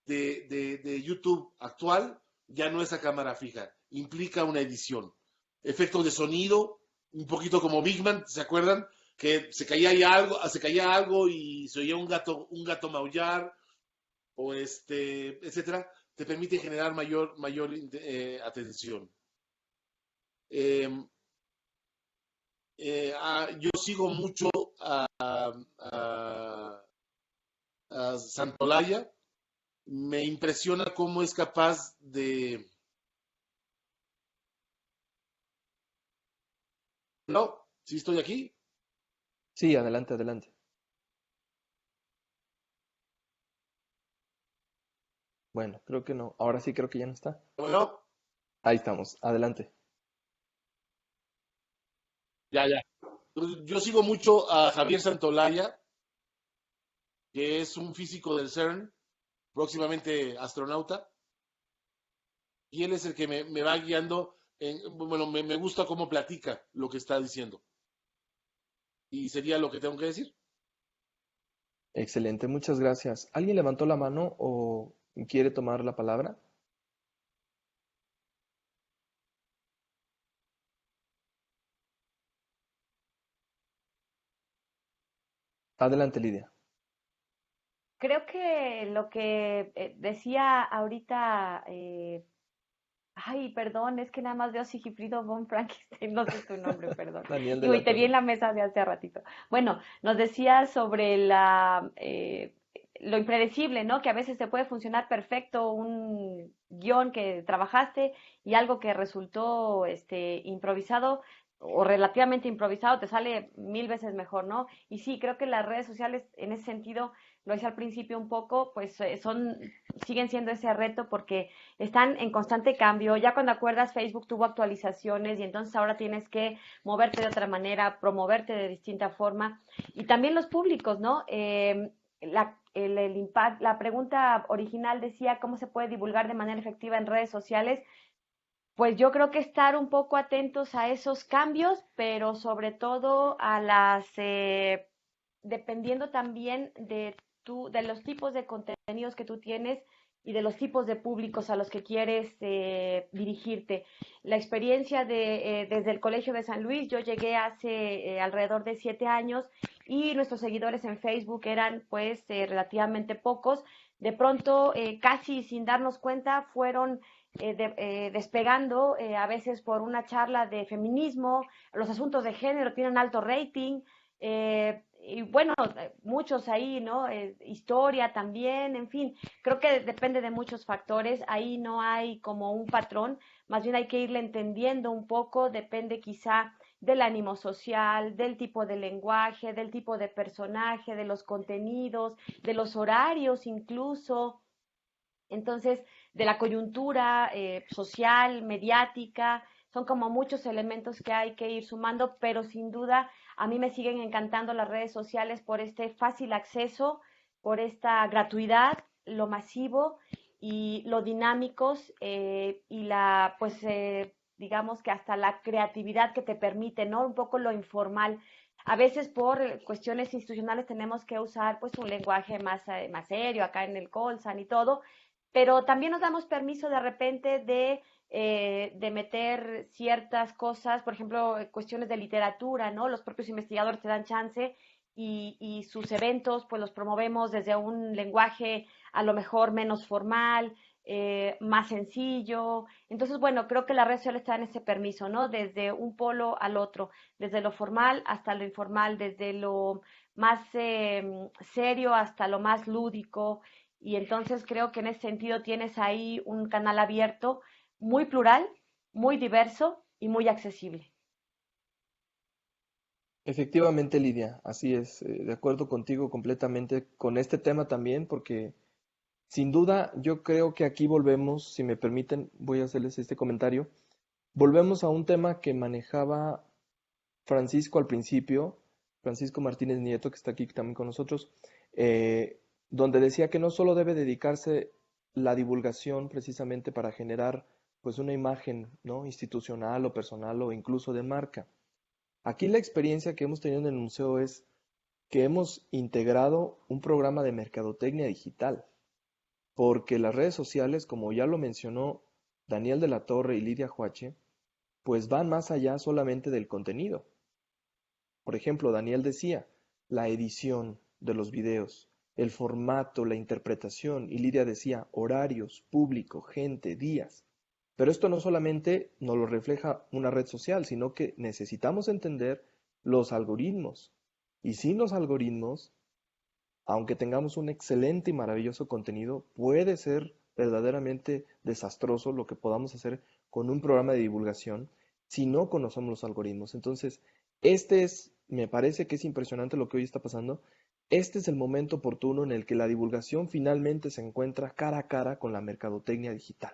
de YouTube actual ya no es a cámara fija, implica una edición. Efectos de sonido, un poquito como Big Man, ¿se acuerdan? Que se caía algo y se oía un gato maullar. etcétera, te permite generar mayor atención. Yo sigo mucho a Santolaya. Me impresiona cómo es capaz de... No, ¿sí estoy aquí? Sí, adelante, adelante. Bueno, creo que no. Ahora sí creo que ya no está. Bueno, Ahí estamos, adelante. ya. Yo sigo mucho a Javier Santolaya, que es un físico del CERN, próximamente astronauta, y él es el que me va guiando. Bueno, me gusta cómo platica lo que está diciendo. Y sería lo que tengo que decir. Excelente, muchas gracias. ¿Alguien levantó la mano o quiere tomar la palabra? Adelante, Lidia. Creo que lo que decía ahorita, ay, perdón, es que nada más veo Sigifrido von Frankenstein, no sé tu nombre, perdón. Daniel de Digo, la y te vi en Torre. la mesa de hace ratito. Bueno, nos decía sobre lo impredecible, ¿no? Que a veces te puede funcionar perfecto un guión que trabajaste y algo que resultó improvisado o relativamente improvisado te sale mil veces mejor, ¿no? Y sí, creo que las redes sociales en ese sentido, lo decía al principio un poco, pues siguen siendo ese reto porque están en constante cambio. Ya cuando acuerdas, Facebook tuvo actualizaciones y entonces ahora tienes que moverte de otra manera, promoverte de distinta forma. Y también los públicos, ¿no? La pregunta original decía cómo se puede divulgar de manera efectiva en redes sociales. Pues yo creo que estar un poco atentos a esos cambios, pero sobre todo dependiendo también de los tipos de contenidos que tú tienes y de los tipos de públicos a los que quieres dirigirte. La experiencia desde el Colegio de San Luis, yo llegué hace alrededor de 7 años y nuestros seguidores en Facebook eran pues relativamente pocos. De pronto, casi sin darnos cuenta, fueron despegando a veces por una charla de feminismo, los asuntos de género tienen alto rating, y bueno, muchos ahí, ¿no? Historia también, en fin, creo que depende de muchos factores, ahí no hay como un patrón, más bien hay que irle entendiendo un poco, depende quizá del ánimo social, del tipo de lenguaje, del tipo de personaje, de los contenidos, de los horarios incluso. Entonces, de la coyuntura social, mediática, son como muchos elementos que hay que ir sumando, pero sin duda a mí me siguen encantando las redes sociales por este fácil acceso, por esta gratuidad, lo masivo y lo dinámicos y digamos que hasta la creatividad que te permite, ¿no? Un poco lo informal. A veces por cuestiones institucionales tenemos que usar pues un lenguaje más serio acá en el Colsan y todo, pero también nos damos permiso de repente de meter ciertas cosas, por ejemplo, cuestiones de literatura, ¿no? Los propios investigadores te dan chance y sus eventos, pues los promovemos desde un lenguaje a lo mejor menos formal, más sencillo. Entonces, bueno, creo que las redes sociales te dan ese permiso, ¿no? Desde un polo al otro, desde lo formal hasta lo informal, desde lo más serio hasta lo más lúdico. Y entonces creo que en ese sentido tienes ahí un canal abierto, muy plural, muy diverso y muy accesible. Efectivamente, Lidia, así es. De acuerdo contigo completamente con este tema también, porque sin duda yo creo que aquí volvemos, si me permiten, voy a hacerles este comentario. Volvemos a un tema que manejaba Francisco al principio, Francisco Martínez Nieto, que está aquí también con nosotros, donde decía que no solo debe dedicarse la divulgación precisamente para generar pues una imagen, ¿no? institucional o personal o incluso de marca. Aquí la experiencia que hemos tenido en el museo es que hemos integrado un programa de mercadotecnia digital, porque las redes sociales, como ya lo mencionó Daniel de la Torre y Lidia Huache, pues van más allá solamente del contenido. Por ejemplo, Daniel decía, la edición de los videos, el formato, la interpretación, y Lidia decía horarios, público, gente, días. Pero esto no solamente nos lo refleja una red social, sino que necesitamos entender los algoritmos. Y sin los algoritmos, aunque tengamos un excelente y maravilloso contenido, puede ser verdaderamente desastroso lo que podamos hacer con un programa de divulgación si no conocemos los algoritmos. Entonces, me parece que es impresionante lo que hoy está pasando. Este es el momento oportuno en el que la divulgación finalmente se encuentra cara a cara con la mercadotecnia digital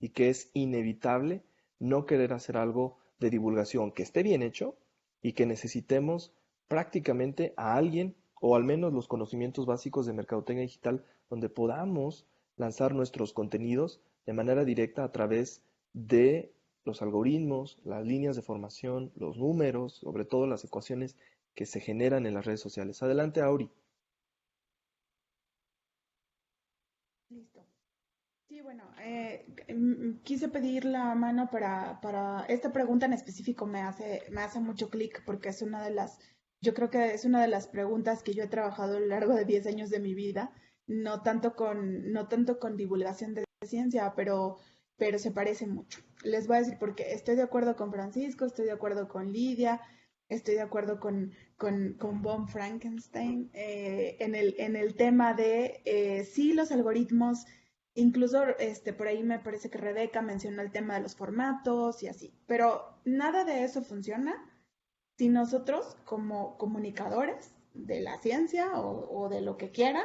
y que es inevitable no querer hacer algo de divulgación que esté bien hecho y que necesitemos prácticamente a alguien o al menos los conocimientos básicos de mercadotecnia digital donde podamos lanzar nuestros contenidos de manera directa a través de los algoritmos, las líneas de formación, los números, sobre todo las ecuaciones que se generan en las redes sociales. Adelante, Auri. Listo. Sí, bueno, quise pedir la mano para esta pregunta en específico me hace mucho clic porque es una de las, yo creo que es una de las preguntas que yo he trabajado a lo largo de 10 años de mi vida, no tanto con divulgación de ciencia, pero se parece mucho. Les voy a decir porque estoy de acuerdo con Francisco, estoy de acuerdo con Lidia, estoy de acuerdo con Von Frankenstein en el tema de sí, los algoritmos. Incluso por ahí me parece que Rebeca mencionó el tema de los formatos y así, pero nada de eso funciona si nosotros como comunicadores de la ciencia o de lo que quieran,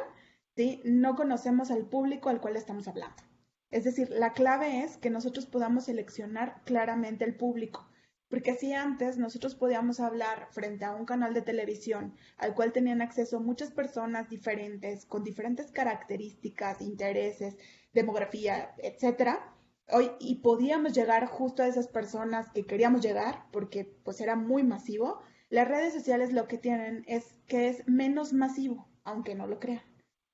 ¿sí? No conocemos al público al cual estamos hablando. Es decir, la clave es que nosotros podamos seleccionar claramente el público, porque si antes nosotros podíamos hablar frente a un canal de televisión al cual tenían acceso muchas personas diferentes, con diferentes características, intereses, demografía, etcétera, hoy, y podíamos llegar justo a esas personas que queríamos llegar, porque pues era muy masivo, las redes sociales lo que tienen es que es menos masivo, aunque no lo crean.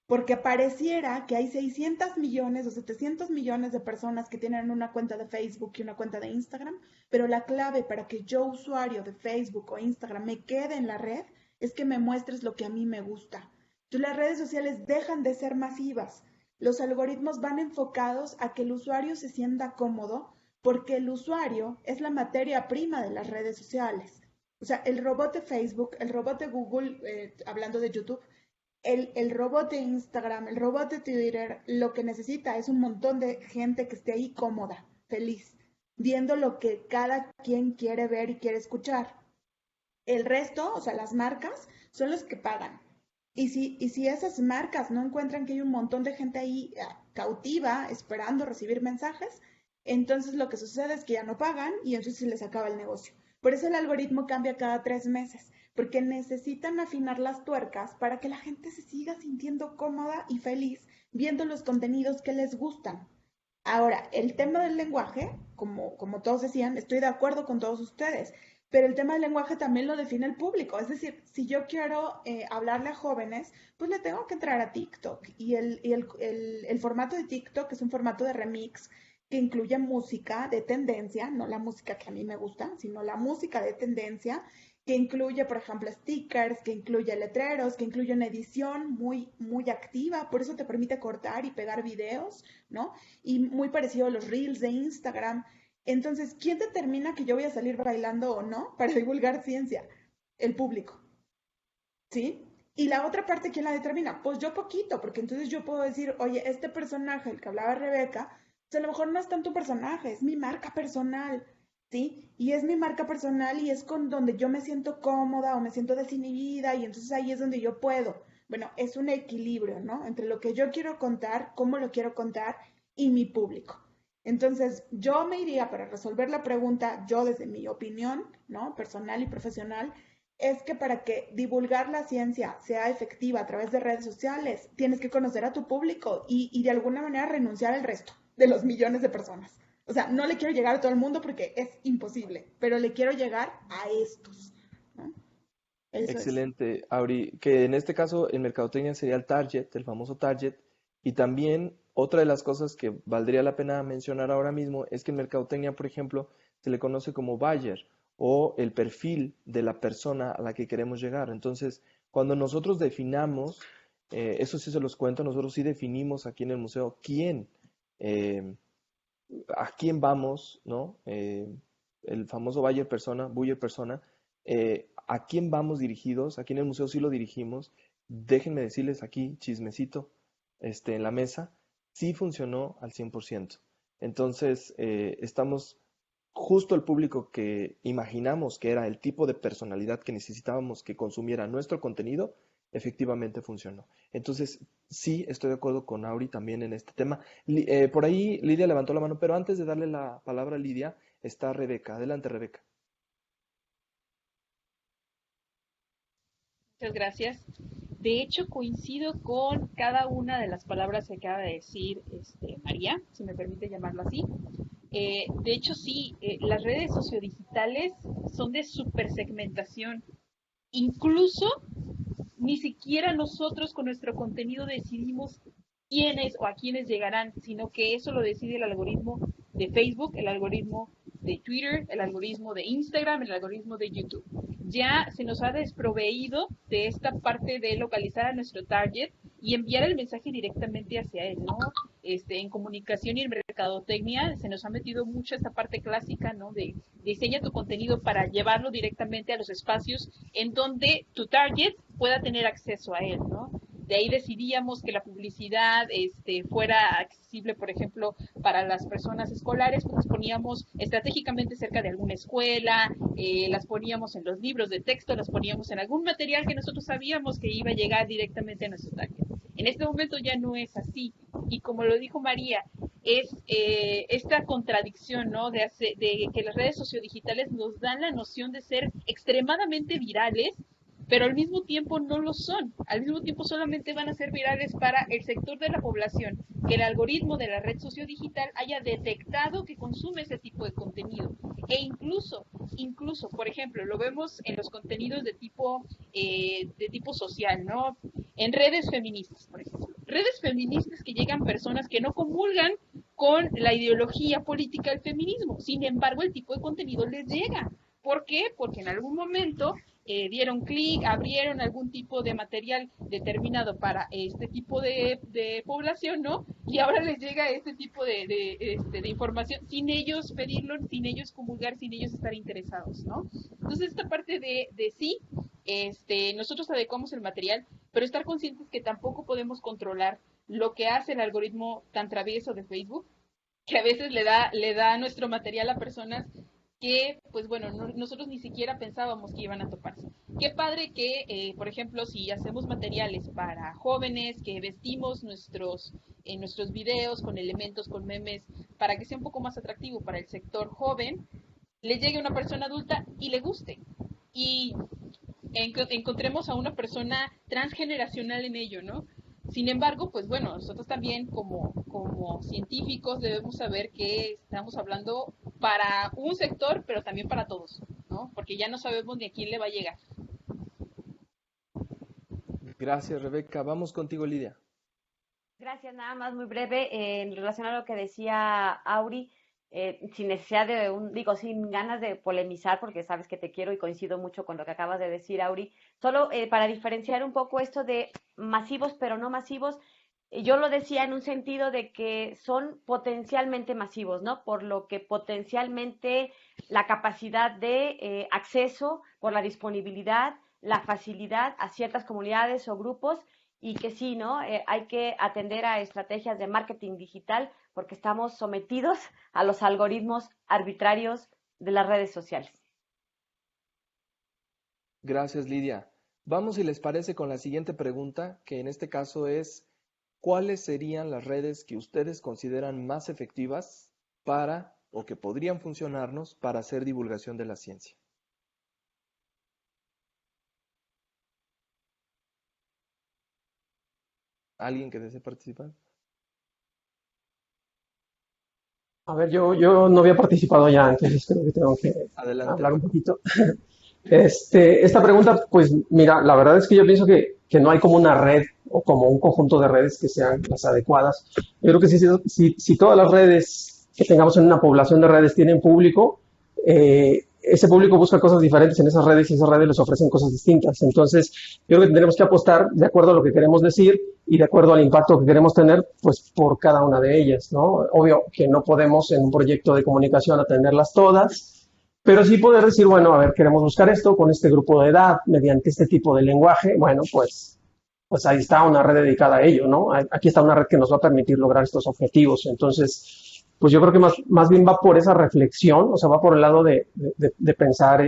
Porque pareciera que hay 600 millones o 700 millones de personas que tienen una cuenta de Facebook y una cuenta de Instagram, pero la clave para que yo, usuario de Facebook o Instagram, me quede en la red es que me muestres lo que a mí me gusta. Entonces las redes sociales dejan de ser masivas. Los algoritmos van enfocados a que el usuario se sienta cómodo porque el usuario es la materia prima de las redes sociales. O sea, el robot de Facebook, el robot de Google, hablando de YouTube, el robot de Instagram, el robot de Twitter, lo que necesita es un montón de gente que esté ahí cómoda, feliz, viendo lo que cada quien quiere ver y quiere escuchar. El resto, o sea, las marcas, son los que pagan. Y si esas marcas no encuentran que hay un montón de gente ahí cautiva, esperando recibir mensajes, entonces lo que sucede es que ya no pagan y entonces se les acaba el negocio. Por eso el algoritmo cambia cada 3 meses, porque necesitan afinar las tuercas para que la gente se siga sintiendo cómoda y feliz viendo los contenidos que les gustan. Ahora, el tema del lenguaje, como todos decían, estoy de acuerdo con todos ustedes, pero el tema del lenguaje también lo define el público. Es decir, si yo quiero hablarle a jóvenes, pues le tengo que entrar a TikTok. Y el formato de TikTok es un formato de remix que incluye música de tendencia, no la música que a mí me gusta, sino la música de tendencia, que incluye, por ejemplo, stickers, que incluye letreros, que incluye una edición muy, muy activa, por eso te permite cortar y pegar videos, ¿no? Y muy parecido a los reels de Instagram. Entonces, ¿quién determina que yo voy a salir bailando o no para divulgar ciencia? El público, ¿sí? Y la otra parte, ¿quién la determina? Pues yo poquito, porque entonces yo puedo decir, oye, este personaje, el que hablaba Rebeca, pues a lo mejor no es tanto personaje, es mi marca personal, ¿sí? Y es mi marca personal y es con donde yo me siento cómoda o me siento desinhibida y entonces ahí es donde yo puedo. Bueno, es un equilibrio, ¿no? Entre lo que yo quiero contar, cómo lo quiero contar y mi público. Entonces, yo me iría para resolver la pregunta, yo desde mi opinión, ¿no? Personal y profesional, es que para que divulgar la ciencia sea efectiva a través de redes sociales, tienes que conocer a tu público y de alguna manera renunciar al resto de los millones de personas. O sea, no le quiero llegar a todo el mundo porque es imposible, pero le quiero llegar a estos, ¿no? Eso Excelente, Auri, que en este caso en mercadotecnia sería el target, el famoso target, y también otra de las cosas que valdría la pena mencionar ahora mismo es que en mercadotecnia, por ejemplo, se le conoce como buyer o el perfil de la persona a la que queremos llegar. Entonces, cuando nosotros definamos Eso sí se los cuento, nosotros sí definimos aquí en el museo eh, a quién vamos, ¿no? El famoso Buyer Persona, a quién vamos dirigidos, aquí en el museo sí lo dirigimos. Déjenme decirles aquí, chismecito, en la mesa, sí funcionó al 100%. Entonces, estamos justo el público que imaginamos que era el tipo de personalidad que necesitábamos que consumiera nuestro contenido, efectivamente funcionó. Entonces, sí, estoy de acuerdo con Auri también en este tema. Por ahí Lidia levantó la mano, pero antes de darle la palabra a Lidia, está Rebeca. Adelante, Rebeca. Muchas gracias. De hecho, coincido con cada una de las palabras que acaba de decir María, si me permite llamarlo así. De hecho, sí, las redes sociodigitales son de supersegmentación. Incluso ni siquiera nosotros con nuestro contenido decidimos quiénes o a quiénes llegarán, sino que eso lo decide el algoritmo de Facebook, el algoritmo de Twitter, el algoritmo de Instagram, el algoritmo de YouTube. Ya se nos ha desproveído de esta parte de localizar a nuestro target y enviar el mensaje directamente hacia él, ¿no? En comunicación y en mercadotecnia se nos ha metido mucho esta parte clásica, ¿no? De diseña tu contenido para llevarlo directamente a los espacios en donde tu target pueda tener acceso a él, ¿no? De ahí decidíamos que la publicidad fuera accesible, por ejemplo, para las personas escolares, pues las poníamos estratégicamente cerca de alguna escuela, las poníamos en los libros de texto, las poníamos en algún material que nosotros sabíamos que iba a llegar directamente a nuestro target. En este momento ya no es así. Y como lo dijo María, es esta contradicción, ¿no? De que las redes sociodigitales nos dan la noción de ser extremadamente virales, pero al mismo tiempo no lo son. Al mismo tiempo solamente van a ser virales para el sector de la población que el algoritmo de la red sociodigital haya detectado que consume ese tipo de contenido. E incluso, por ejemplo, lo vemos en los contenidos de tipo social, ¿no? En redes feministas, por ejemplo. Redes feministas que llegan personas que no comulgan con la ideología política del feminismo. Sin embargo, el tipo de contenido les llega. ¿Por qué? Porque en algún momento dieron clic, abrieron algún tipo de material determinado para este tipo de población, ¿no? Y ahora les llega este tipo de información sin ellos pedirlo, sin ellos comulgar, sin ellos estar interesados, ¿no? Entonces, esta parte de sí, nosotros adecuamos el material, pero estar conscientes que tampoco podemos controlar lo que hace el algoritmo tan travieso de Facebook, que a veces le da nuestro material a personas que, pues bueno, nosotros ni siquiera pensábamos que iban a toparse. Qué padre que, por ejemplo, si hacemos materiales para jóvenes, que vestimos nuestros videos con elementos, con memes, para que sea un poco más atractivo para el sector joven, le llegue a una persona adulta y le guste. Y encontremos a una persona transgeneracional en ello, ¿no? Sin embargo, pues bueno, nosotros también como científicos debemos saber que estamos hablando para un sector, pero también para todos, ¿no? Porque ya no sabemos ni a quién le va a llegar. Gracias, Rebeca. Vamos contigo, Lidia. Gracias, nada más muy breve, en relación a lo que decía Auri, sin necesidad sin ganas de polemizar, porque sabes que te quiero y coincido mucho con lo que acabas de decir, Auri, solo para diferenciar un poco esto de masivos pero no masivos, yo lo decía en un sentido de que son potencialmente masivos, ¿no? Por lo que potencialmente la capacidad de acceso, por la disponibilidad, la facilidad a ciertas comunidades o grupos, y que sí, ¿no? Hay que atender a estrategias de marketing digital porque estamos sometidos a los algoritmos arbitrarios de las redes sociales. Gracias, Lidia. Vamos, si les parece, con la siguiente pregunta, que en este caso es, ¿cuáles serían las redes que ustedes consideran más efectivas para, o que podrían funcionarnos para hacer divulgación de la ciencia? ¿Alguien que desee participar? A ver, yo no había participado ya, entonces creo que tengo que hablar un poquito. Esta pregunta, pues mira, la verdad es que yo pienso que no hay como una red o como un conjunto de redes que sean las adecuadas. Yo creo que si todas las redes que tengamos en una población de redes tienen público, ese público busca cosas diferentes en esas redes y esas redes les ofrecen cosas distintas. Entonces, yo creo que tendremos que apostar de acuerdo a lo que queremos decir y de acuerdo al impacto que queremos tener, pues por cada una de ellas, ¿no? Obvio que no podemos en un proyecto de comunicación atenderlas todas, pero sí poder decir, bueno, a ver, queremos buscar esto con este grupo de edad, mediante este tipo de lenguaje, bueno, pues ahí está una red dedicada a ello, ¿no? Aquí está una red que nos va a permitir lograr estos objetivos. Entonces, pues yo creo que más bien va por esa reflexión, o sea, va por el lado de pensar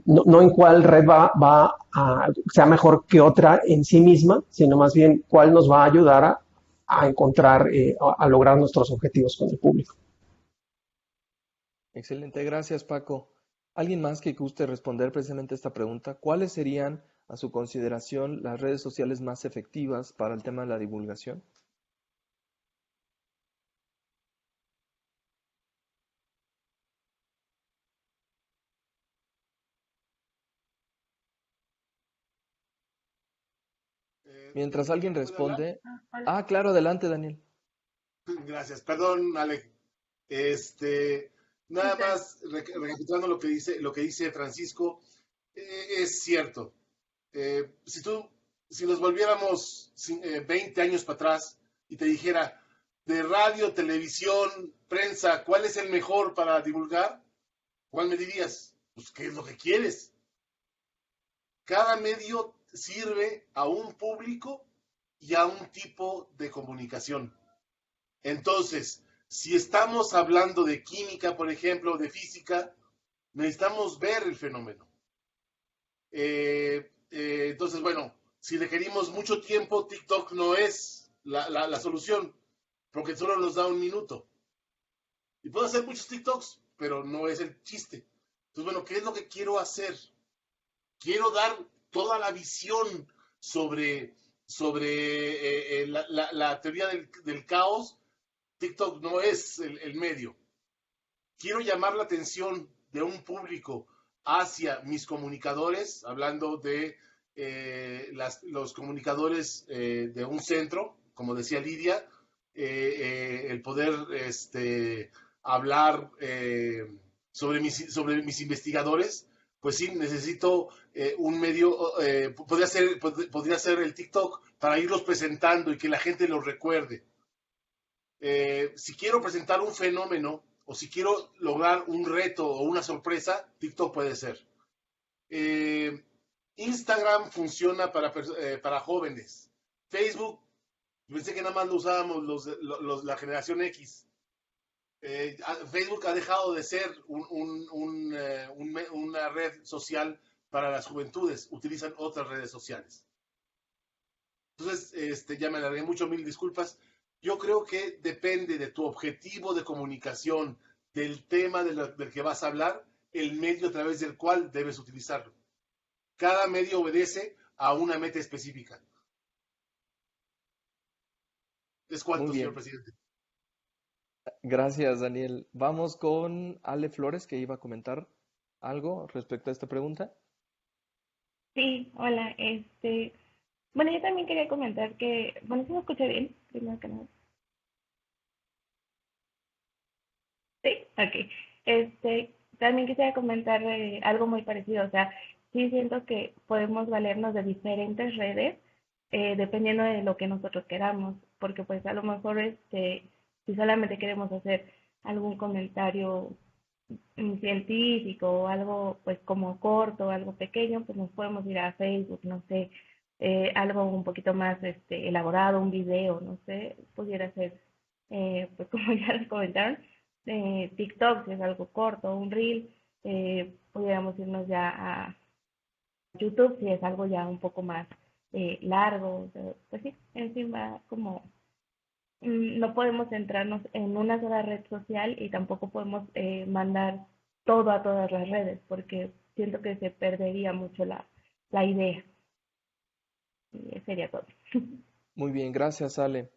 no en cuál red sea mejor que otra en sí misma, sino más bien cuál nos va a ayudar a encontrar, a lograr nuestros objetivos con el público. Excelente, gracias Paco. ¿Alguien más que guste responder precisamente esta pregunta? ¿Cuáles serían, a su consideración, las redes sociales más efectivas para el tema de la divulgación? Mientras alguien ¿Puedo hablar? responde... Claro, adelante, Daniel. Gracias, perdón, Ale. Nada más recapitulando lo que dice Francisco, es cierto. Si nos volviéramos 20 años para atrás y te dijera de radio, televisión, prensa, ¿cuál es el mejor para divulgar? ¿Cuál me dirías? Pues, ¿qué es lo que quieres? Cada medio sirve a un público y a un tipo de comunicación. Entonces, si estamos hablando de química, por ejemplo, de física, necesitamos ver el fenómeno. Entonces, bueno, si requerimos mucho tiempo, TikTok no es la solución, porque solo nos da un minuto. Y puedo hacer muchos TikToks, pero no es el chiste. Entonces, bueno, ¿qué es lo que quiero hacer? Quiero dar toda la visión sobre la teoría del caos. TikTok no es el medio. Quiero llamar la atención de un público hacia mis comunicadores, hablando de los comunicadores de un centro, como decía Lidia, el poder hablar sobre mis investigadores, pues sí, necesito un medio, podría ser el TikTok para irlos presentando y que la gente los recuerde. Si quiero presentar un fenómeno o si quiero lograr un reto o una sorpresa, TikTok puede ser. Instagram funciona para jóvenes. Facebook, pensé que nada más lo usábamos la generación X. Facebook ha dejado de ser una red social para las juventudes. Utilizan otras redes sociales. Entonces, ya me alargué mucho, mil disculpas. Yo creo que depende de tu objetivo de comunicación, del tema del que vas a hablar, el medio a través del cual debes utilizarlo. Cada medio obedece a una meta específica. ¿Es cuánto, señor presidente? Gracias, Daniel. Vamos con Ale Flores, que iba a comentar algo respecto a esta pregunta. Sí, hola, bueno, yo también quería comentar que, bueno, ¿sí me escucha bien? Primero que nada. Sí, ok. También quisiera comentar algo muy parecido, o sea, sí siento que podemos valernos de diferentes redes dependiendo de lo que nosotros queramos, porque pues a lo mejor si solamente queremos hacer algún comentario científico o algo pues como corto, algo pequeño, pues nos podemos ir a Facebook, no sé, algo un poquito más elaborado, un video, no sé, pudiera ser, pues como ya les comentaron, TikTok si es algo corto, un reel, pudiéramos irnos ya a YouTube si es algo ya un poco más largo, pues sí, encima como no podemos centrarnos en una sola red social y tampoco podemos mandar todo a todas las redes porque siento que se perdería mucho la idea. Y sería todo. Muy bien, gracias, Ale.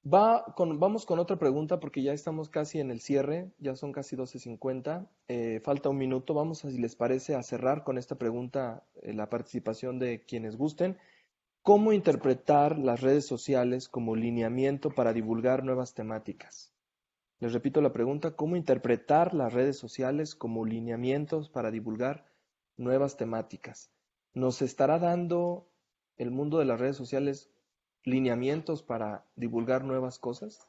Vamos con otra pregunta porque ya estamos casi en el cierre, ya son casi 12:50, falta un minuto. Vamos a, si les parece, a cerrar con esta pregunta la participación de quienes gusten. ¿Cómo interpretar las redes sociales como lineamiento para divulgar nuevas temáticas? Les repito la pregunta, ¿cómo interpretar las redes sociales como lineamientos para divulgar nuevas temáticas? ¿Nos estará dando el mundo de las redes sociales lineamientos para divulgar nuevas cosas?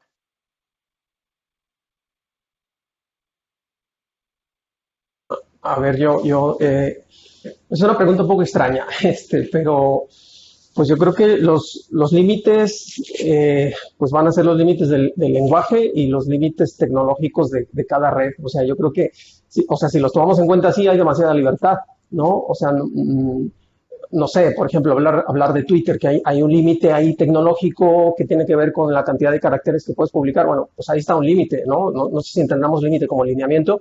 A ver, es una pregunta un poco extraña, pero pues yo creo que los límites, pues van a ser los límites del lenguaje y los límites tecnológicos de cada red. O sea, yo creo que, o sea, si los tomamos en cuenta así, hay demasiada libertad, ¿no? O sea, no sé, por ejemplo, hablar de Twitter, que hay un límite ahí tecnológico que tiene que ver con la cantidad de caracteres que puedes publicar. Bueno, pues ahí está un límite, ¿no? No sé si entendamos límite como lineamiento,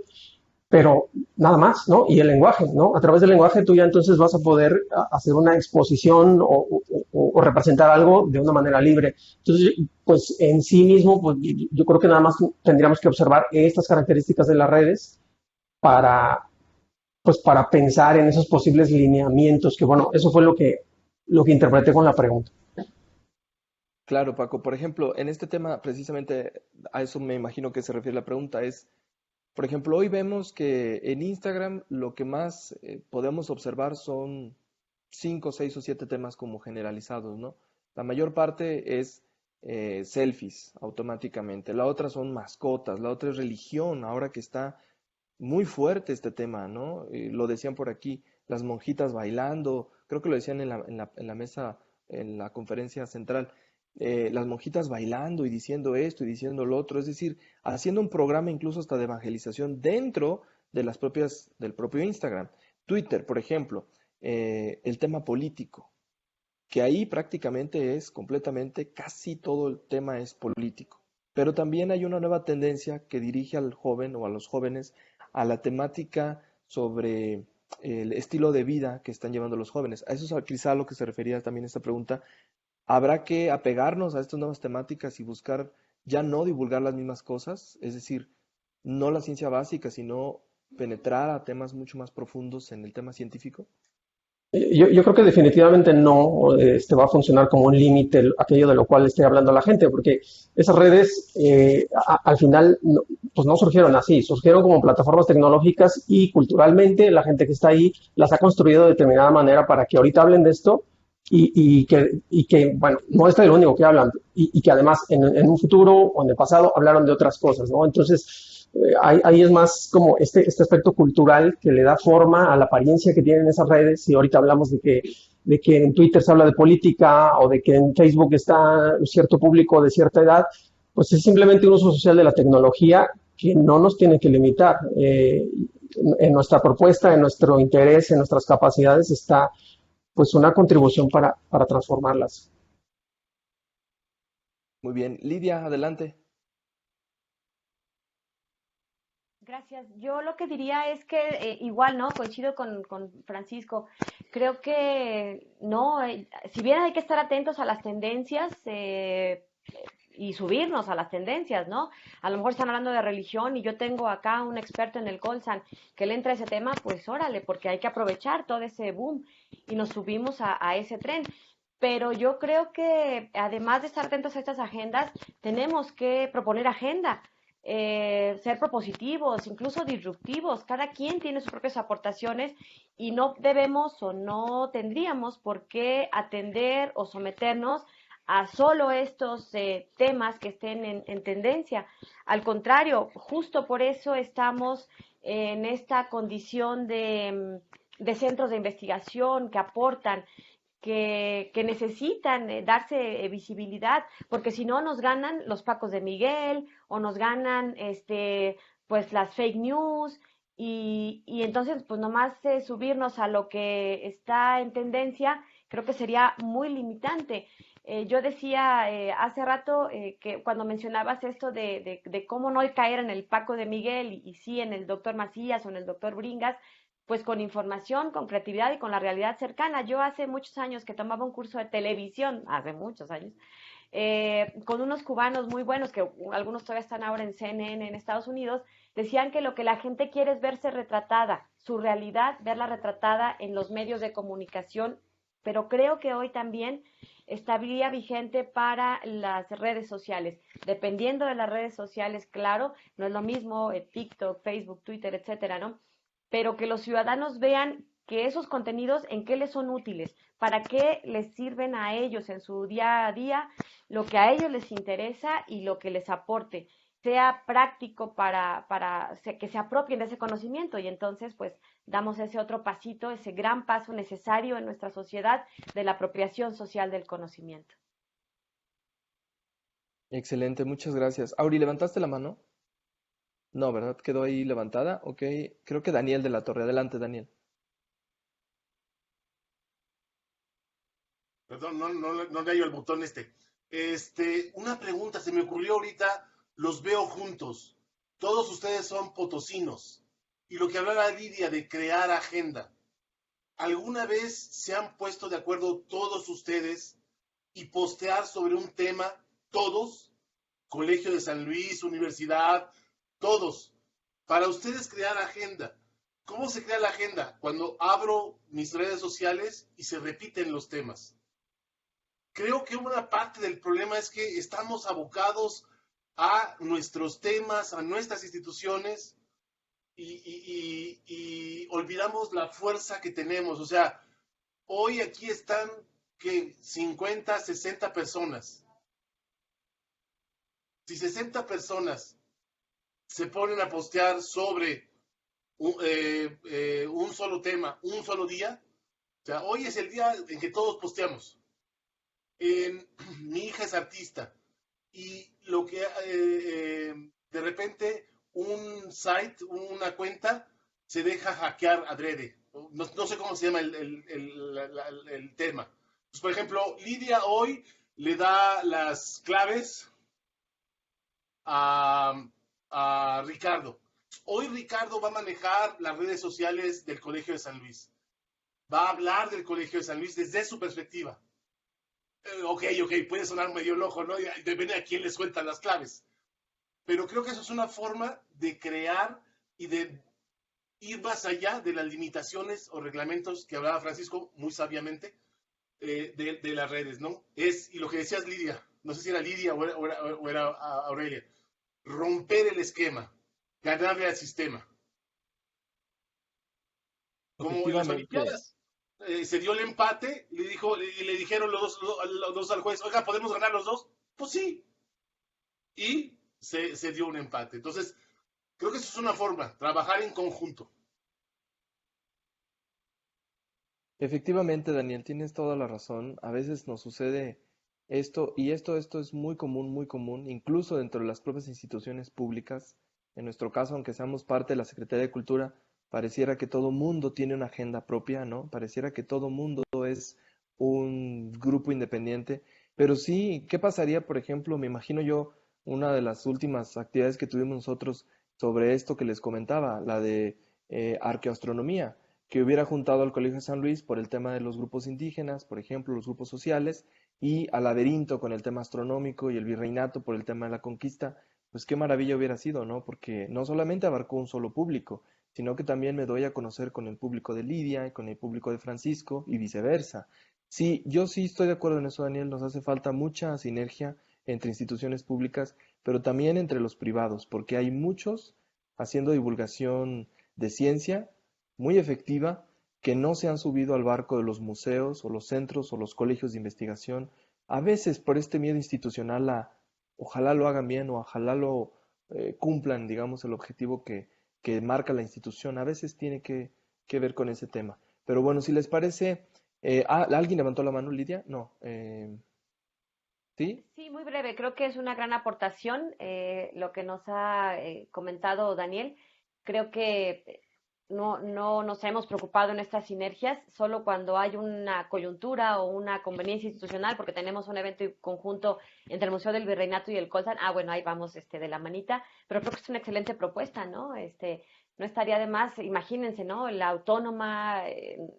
pero nada más, ¿no? Y el lenguaje, ¿no? A través del lenguaje tú ya entonces vas a poder hacer una exposición o representar algo de una manera libre. Entonces, pues en sí mismo, pues yo creo que nada más tendríamos que observar estas características de las redes para, pues para pensar en esos posibles lineamientos, que bueno, eso fue lo que interpreté con la pregunta. Claro, Paco. Por ejemplo, en este tema, precisamente a eso me imagino que se refiere la pregunta, es, por ejemplo, hoy vemos que en Instagram lo que más podemos observar son 5, 6 o 7 temas como generalizados, ¿no? La mayor parte es selfies automáticamente, la otra son mascotas, la otra es religión, ahora que está muy fuerte este tema, ¿no? Lo decían por aquí, las monjitas bailando, creo que lo decían en la mesa, en la conferencia central, las monjitas bailando y diciendo esto y diciendo lo otro, es decir, haciendo un programa incluso hasta de evangelización dentro de las propias, del propio Instagram. Twitter, por ejemplo, el tema político, que ahí prácticamente es completamente, casi todo el tema es político. Pero también hay una nueva tendencia que dirige al joven o a los jóvenes a la temática sobre el estilo de vida que están llevando los jóvenes. A eso es quizá a lo que se refería también esta pregunta. Habrá que apegarnos a estas nuevas temáticas y buscar ya no divulgar las mismas cosas, es decir, no la ciencia básica, sino penetrar a temas mucho más profundos en el tema científico. Yo creo que definitivamente no va a funcionar como un límite aquello de lo cual esté hablando la gente, porque esas redes al final no, pues no surgieron así, surgieron como plataformas tecnológicas y culturalmente la gente que está ahí las ha construido de determinada manera para que ahorita hablen de esto y que bueno, no es el único que hablan y que además en un futuro o en el pasado hablaron de otras cosas, ¿no? Entonces, ahí es más como este aspecto cultural que le da forma a la apariencia que tienen esas redes. Y ahorita hablamos de que en Twitter se habla de política o de que en Facebook está un cierto público de cierta edad, pues es simplemente un uso social de la tecnología que no nos tiene que limitar. En nuestra propuesta, en nuestro interés, en nuestras capacidades está pues una contribución para transformarlas. Muy bien, Lidia, adelante. Gracias. Yo lo que diría es que igual, ¿no? Coincido con Francisco. Creo que no, si bien hay que estar atentos a las tendencias y subirnos a las tendencias, ¿no? A lo mejor están hablando de religión y yo tengo acá un experto en el Colsan que le entra ese tema, pues órale, porque hay que aprovechar todo ese boom y nos subimos a ese tren. Pero yo creo que además de estar atentos a estas agendas, tenemos que proponer agenda, ser propositivos, incluso disruptivos. Cada quien tiene sus propias aportaciones y no debemos o no tendríamos por qué atender o someternos a solo estos temas que estén en tendencia. Al contrario, justo por eso estamos en esta condición de centros de investigación que aportan, que necesitan darse visibilidad, porque si no nos ganan los Pacos de Miguel o nos ganan pues las fake news y entonces pues nomás subirnos a lo que está en tendencia creo que sería muy limitante. Yo decía hace rato que cuando mencionabas esto de cómo no caer en el Paco de Miguel y sí en el doctor Macías o en el doctor Bringas, pues con información, con creatividad y con la realidad cercana. Yo hace muchos años que tomaba un curso de televisión, hace muchos años, con unos cubanos muy buenos, que algunos todavía están ahora en CNN en Estados Unidos, decían que lo que la gente quiere es verse retratada, su realidad, verla retratada en los medios de comunicación pero creo que hoy también estaría vigente para las redes sociales. Dependiendo de las redes sociales, claro, no es lo mismo TikTok, Facebook, Twitter, etcétera, ¿no? Pero que los ciudadanos vean que esos contenidos en qué les son útiles, para qué les sirven a ellos en su día a día, lo que a ellos les interesa y lo que les aporte, sea práctico para que se apropien de ese conocimiento y entonces pues damos ese otro pasito, ese gran paso necesario en nuestra sociedad de la apropiación social del conocimiento. Excelente, muchas gracias. Auri, ¿levantaste la mano? No, ¿verdad? Quedó ahí levantada. Ok, creo que Daniel de la Torre. Adelante, Daniel. Perdón, no le hallo el botón este. Una pregunta, se me ocurrió ahorita, los veo juntos. Todos ustedes son potosinos. Y lo que hablaba Lidia de crear agenda. ¿Alguna vez se han puesto de acuerdo todos ustedes y postear sobre un tema, todos, Colegio de San Luis, universidad, todos, para ustedes crear agenda? ¿Cómo se crea la agenda? Cuando abro mis redes sociales y se repiten los temas. Creo que una parte del problema es que estamos abocados a nuestros temas, a nuestras instituciones y olvidamos la fuerza que tenemos. O sea, hoy aquí están que 50, 60 personas. Si 60 personas se ponen a postear sobre un solo tema, un solo día, o sea, hoy es el día en que todos posteamos. Mi hija es artista y lo que de repente un site, una cuenta, se deja hackear adrede. No sé cómo se llama el tema. Pues, por ejemplo, Lidia hoy le da las claves a Ricardo. Hoy Ricardo va a manejar las redes sociales del Colegio de San Luis. Va a hablar del Colegio de San Luis desde su perspectiva. Ok, puede sonar medio loco, ¿no? Depende a quién les cuentan las claves. Pero creo que eso es una forma de crear y de ir más allá de las limitaciones o reglamentos que hablaba Francisco muy sabiamente de las redes, ¿no? Y lo que decías Lidia, no sé si era Lidia o era Aurelia, romper el esquema, ganarle al sistema. Como en las Olimpiadas. Se dio el empate y le dijeron los dos al juez, oiga, ¿podemos ganar los dos? Pues sí. Y se dio un empate. Entonces, creo que eso es una forma, trabajar en conjunto. Efectivamente, Daniel, tienes toda la razón. A veces nos sucede esto, y esto es muy común, incluso dentro de las propias instituciones públicas. En nuestro caso, aunque seamos parte de la Secretaría de Cultura, pareciera que todo mundo tiene una agenda propia, ¿no? Pareciera que todo mundo es un grupo independiente. Pero sí, ¿qué pasaría, por ejemplo? Me imagino yo, una de las últimas actividades que tuvimos nosotros sobre esto que les comentaba, la de arqueoastronomía, que hubiera juntado al Colegio de San Luis por el tema de los grupos indígenas, por ejemplo, los grupos sociales, y al Laberinto con el tema astronómico y el Virreinato por el tema de la conquista. Pues qué maravilla hubiera sido, ¿no? Porque no solamente abarcó un solo público, sino que también me doy a conocer con el público de Lidia y con el público de Francisco y viceversa. Sí, yo sí estoy de acuerdo en eso, Daniel, nos hace falta mucha sinergia entre instituciones públicas, pero también entre los privados, porque hay muchos haciendo divulgación de ciencia muy efectiva que no se han subido al barco de los museos o los centros o los colegios de investigación, a veces por este miedo institucional a ojalá lo hagan bien o ojalá lo cumplan, digamos, el objetivo que marca la institución, a veces tiene que ver con ese tema. Pero bueno, si les parece, ¿alguien levantó la mano, Lidia? No. ¿Sí? Sí, muy breve. Creo que es una gran aportación lo que nos ha comentado Daniel. Creo que no nos hemos preocupado en estas sinergias solo cuando hay una coyuntura o una conveniencia institucional, porque tenemos un evento conjunto entre el Museo del Virreinato y el Coltan. Bueno, ahí vamos de la manita, pero creo que es una excelente propuesta, ¿no? No estaría de más, imagínense, ¿no? La Autónoma,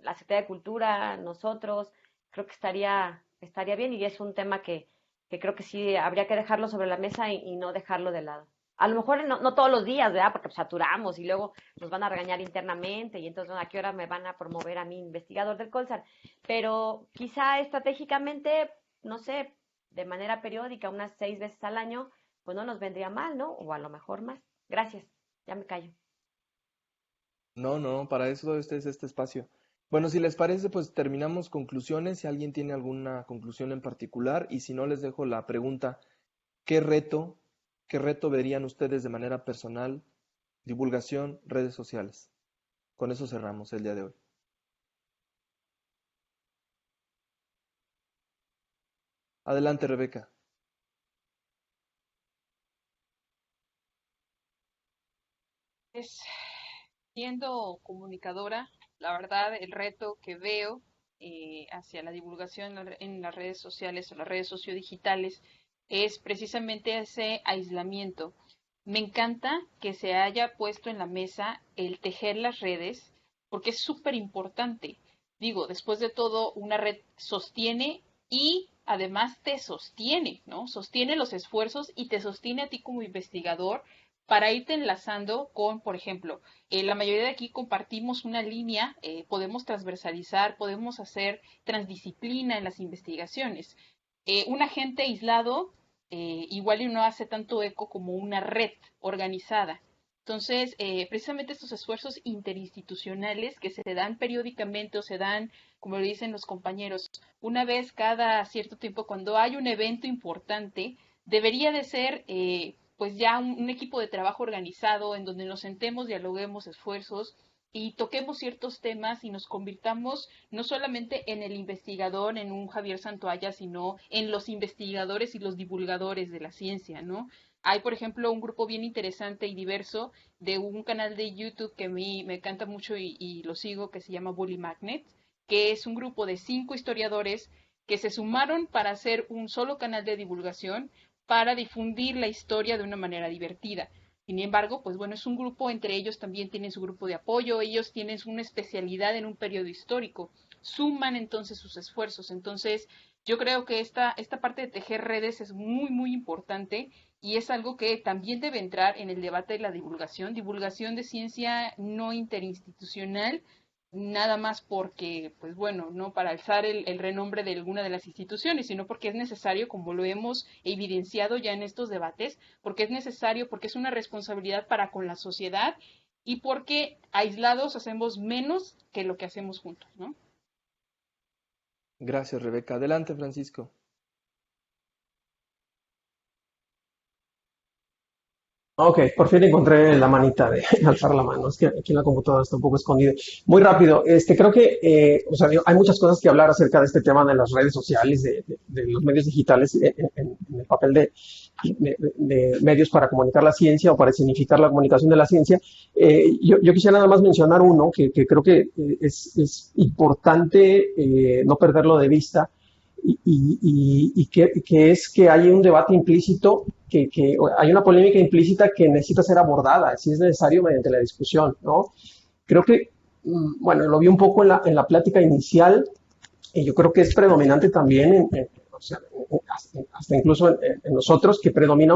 la Secretaría de Cultura, nosotros, creo que estaría bien y es un tema que creo que sí habría que dejarlo sobre la mesa y no dejarlo de lado. A lo mejor no todos los días, ¿verdad? Porque saturamos y luego nos van a regañar internamente y entonces ¿a qué hora me van a promover a mi investigador del Colsan? Pero quizá estratégicamente, no sé, de manera periódica, unas 6 veces al año, pues no nos vendría mal, ¿no? O a lo mejor más. Gracias, ya me callo. No, para eso este es este espacio. Bueno, si les parece, pues terminamos conclusiones, si alguien tiene alguna conclusión en particular, y si no, les dejo la pregunta, ¿qué reto verían ustedes de manera personal? Divulgación, redes sociales. Con eso cerramos el día de hoy. Adelante, Rebeca. Siendo comunicadora, la verdad, el reto que veo hacia la divulgación en las redes sociales o las redes sociodigitales es precisamente ese aislamiento. Me encanta que se haya puesto en la mesa el tejer las redes, porque es súper importante. Digo, después de todo, una red sostiene y además te sostiene, ¿no? Sostiene los esfuerzos y te sostiene a ti como investigador para irte enlazando con, por ejemplo, la mayoría de aquí compartimos una línea, podemos transversalizar, podemos hacer transdisciplina en las investigaciones. Un agente aislado igual y no hace tanto eco como una red organizada. Entonces, precisamente estos esfuerzos interinstitucionales que se dan periódicamente o se dan, como lo dicen los compañeros, una vez cada cierto tiempo, cuando hay un evento importante, debería de ser pues ya un equipo de trabajo organizado en donde nos sentemos, dialoguemos esfuerzos y toquemos ciertos temas y nos convirtamos no solamente en el investigador, en un Javier Santoalla, sino en los investigadores y los divulgadores de la ciencia, ¿no? Hay, por ejemplo, un grupo bien interesante y diverso de un canal de YouTube que a mí me encanta mucho y lo sigo, que se llama Bully Magnet, que es un grupo de 5 historiadores que se sumaron para hacer un solo canal de divulgación para difundir la historia de una manera divertida. Sin embargo, pues bueno, es un grupo, entre ellos también tienen su grupo de apoyo, ellos tienen una especialidad en un periodo histórico, suman entonces sus esfuerzos. Entonces, yo creo que esta parte de tejer redes es muy, muy importante y es algo que también debe entrar en el debate de la divulgación de ciencia no interinstitucional, nada más porque, pues bueno, no para alzar el renombre de alguna de las instituciones, sino porque es necesario, como lo hemos evidenciado ya en estos debates, porque es necesario, porque es una responsabilidad para con la sociedad y porque aislados hacemos menos que lo que hacemos juntos, ¿no? Gracias, Rebeca. Adelante, Francisco. Ok, por fin encontré la manita de alzar la mano. Es que aquí en la computadora está un poco escondido. Muy rápido, creo que, o sea, hay muchas cosas que hablar acerca de este tema de las redes sociales, de los medios digitales, en el papel de medios para comunicar la ciencia o para significar la comunicación de la ciencia. Yo quisiera nada más mencionar uno que creo que es importante no perderlo de vista. Y que es que hay un debate implícito, que hay una polémica implícita que necesita ser abordada, si es necesario, mediante la discusión, ¿no? Creo que, bueno, lo vi un poco en la plática inicial, y yo creo que es predominante también, o sea, hasta incluso en nosotros, que predomina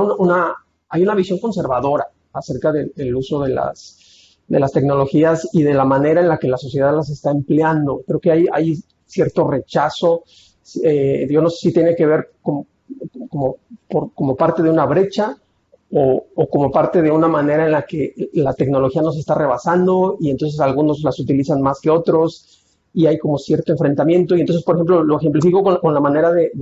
hay una visión conservadora acerca del uso de las tecnologías y de la manera en la que la sociedad las está empleando. Creo que hay cierto rechazo. Yo no sé si tiene que ver como parte de una brecha o como parte de una manera en la que la tecnología nos está rebasando y entonces algunos las utilizan más que otros y hay como cierto enfrentamiento. Y entonces, por ejemplo, lo ejemplifico con la manera de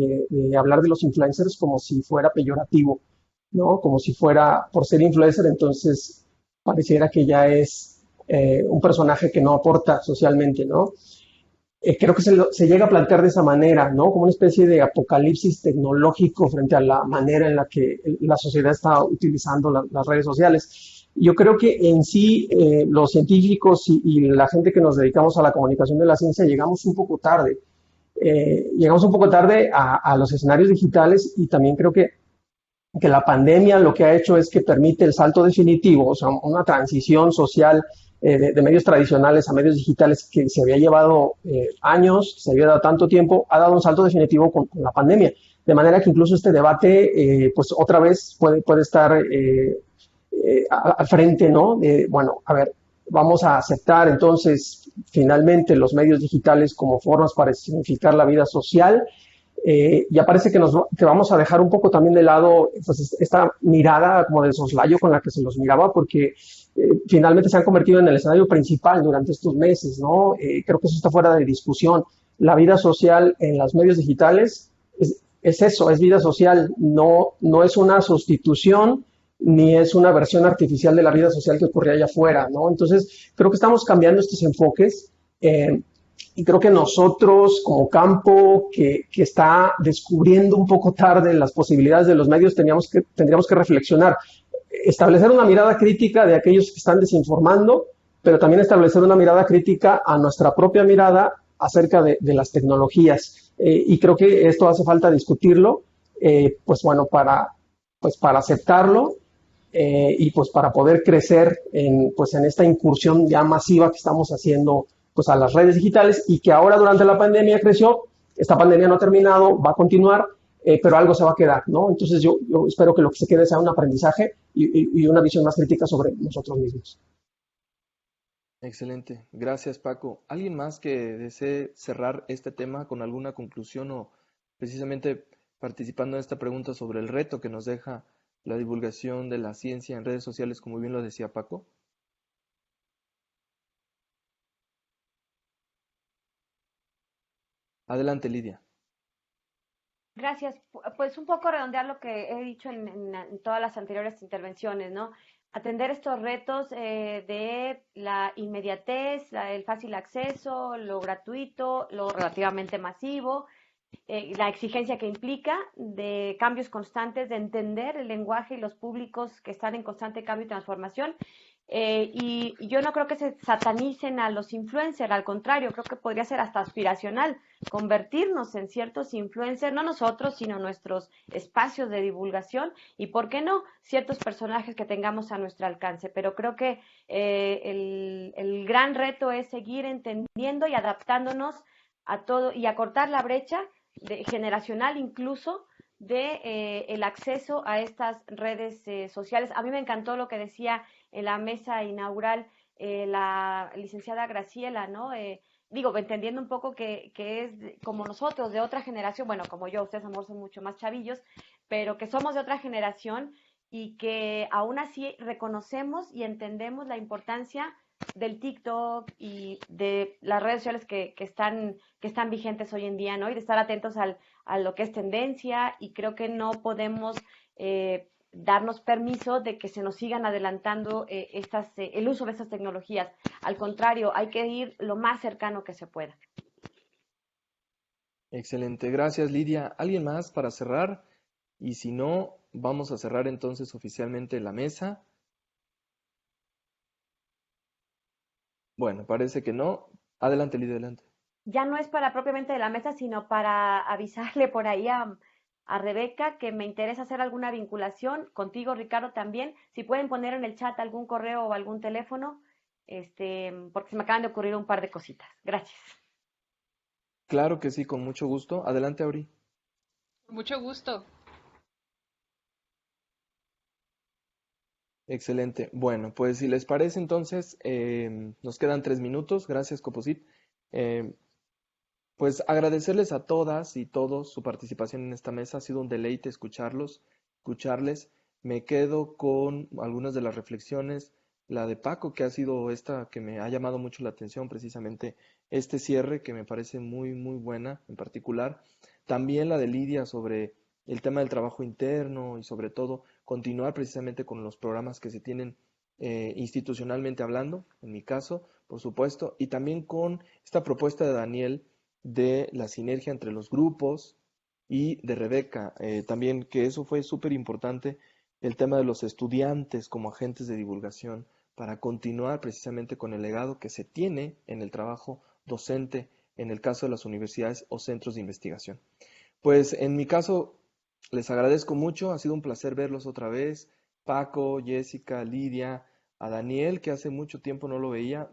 hablar de los influencers como si fuera peyorativo, ¿no? Como si fuera, por ser influencer, entonces pareciera que ya es un personaje que no aporta socialmente, ¿no? Creo que se llega a plantear de esa manera, ¿no? Como una especie de apocalipsis tecnológico frente a la manera en la que la sociedad está utilizando las redes sociales. Yo creo que en sí los científicos y la gente que nos dedicamos a la comunicación de la ciencia llegamos un poco tarde. Llegamos un poco tarde a los escenarios digitales y también creo que la pandemia lo que ha hecho es que permite el salto definitivo, o sea, una transición social de medios tradicionales a medios digitales que se había llevado años, se había dado tanto tiempo, ha dado un salto definitivo con la pandemia. De manera que incluso este debate, pues otra vez puede estar al frente, ¿no? Bueno, a ver, vamos a aceptar entonces finalmente los medios digitales como formas para significar la vida social. Ya parece que vamos a dejar un poco también de lado pues, esta mirada como de soslayo con la que se los miraba, porque finalmente se han convertido en el escenario principal durante estos meses, ¿no? Creo que eso está fuera de discusión. La vida social en los medios digitales es eso, es vida social, no es una sustitución ni es una versión artificial de la vida social que ocurría allá afuera, ¿no? Entonces, creo que estamos cambiando estos enfoques. Y creo que nosotros, como campo que está descubriendo un poco tarde las posibilidades de los medios, tendríamos que reflexionar, establecer una mirada crítica de aquellos que están desinformando, pero también establecer una mirada crítica a nuestra propia mirada acerca de las tecnologías. Y creo que esto hace falta discutirlo, pues bueno, para aceptarlo y pues para poder crecer en esta incursión ya masiva que estamos haciendo pues a las redes digitales y que ahora durante la pandemia creció. Esta pandemia no ha terminado, va a continuar, pero algo se va a quedar, ¿no? Entonces yo espero que lo que se quede sea un aprendizaje y una visión más crítica sobre nosotros mismos. Excelente, gracias Paco. ¿Alguien más que desee cerrar este tema con alguna conclusión o precisamente participando en esta pregunta sobre el reto que nos deja la divulgación de la ciencia en redes sociales, como bien lo decía Paco? Adelante, Lidia. Gracias. Pues un poco redondear lo que he dicho en todas las anteriores intervenciones, ¿no? Atender estos retos de la inmediatez, el fácil acceso, lo gratuito, lo relativamente masivo, la exigencia que implica de cambios constantes, de entender el lenguaje y los públicos que están en constante cambio y transformación. Y yo no creo que se satanicen a los influencers, al contrario, creo que podría ser hasta aspiracional convertirnos en ciertos influencers, no nosotros, sino nuestros espacios de divulgación y, ¿por qué no?, ciertos personajes que tengamos a nuestro alcance. Pero creo que el gran reto es seguir entendiendo y adaptándonos a todo y acortar la brecha generacional incluso de el acceso a estas redes sociales. A mí me encantó lo que decía en la mesa inaugural la licenciada Graciela, ¿no? Digo, entendiendo un poco que es como nosotros, de otra generación, bueno, como yo, ustedes a lo mejor son mucho más chavillos, pero que somos de otra generación y que aún así reconocemos y entendemos la importancia del TikTok y de las redes sociales que están vigentes hoy en día, ¿no? Y de estar atentos a lo que es tendencia, y creo que no podemos darnos permiso de que se nos sigan adelantando el uso de estas tecnologías. Al contrario, hay que ir lo más cercano que se pueda. Excelente, gracias Lidia. ¿Alguien más para cerrar? Y si no, vamos a cerrar entonces oficialmente la mesa. Bueno, parece que no. Adelante, Lidia, adelante. Ya no es para propiamente de la mesa, sino para avisarle por ahí a Rebeca que me interesa hacer alguna vinculación, contigo Ricardo también, si pueden poner en el chat algún correo o algún teléfono, porque se me acaban de ocurrir un par de cositas. Gracias. Claro que sí, con mucho gusto. Adelante, Auri. Mucho gusto. Excelente. Bueno, pues si les parece entonces, nos quedan 3 minutos. Gracias, Coposit. Pues agradecerles a todas y todos su participación en esta mesa. Ha sido un deleite escucharles. Me quedo con algunas de las reflexiones. La de Paco, que ha sido esta que me ha llamado mucho la atención, precisamente este cierre, que me parece muy, muy buena en particular. También la de Lidia sobre el tema del trabajo interno y sobre todo continuar precisamente con los programas que se tienen institucionalmente hablando, en mi caso, por supuesto, y también con esta propuesta de Daniel de la sinergia entre los grupos y de Rebeca, también que eso fue súper importante, el tema de los estudiantes como agentes de divulgación para continuar precisamente con el legado que se tiene en el trabajo docente en el caso de las universidades o centros de investigación. Pues en mi caso les agradezco mucho, ha sido un placer verlos otra vez, Paco, Jessica, Lidia, a Daniel, que hace mucho tiempo no lo veía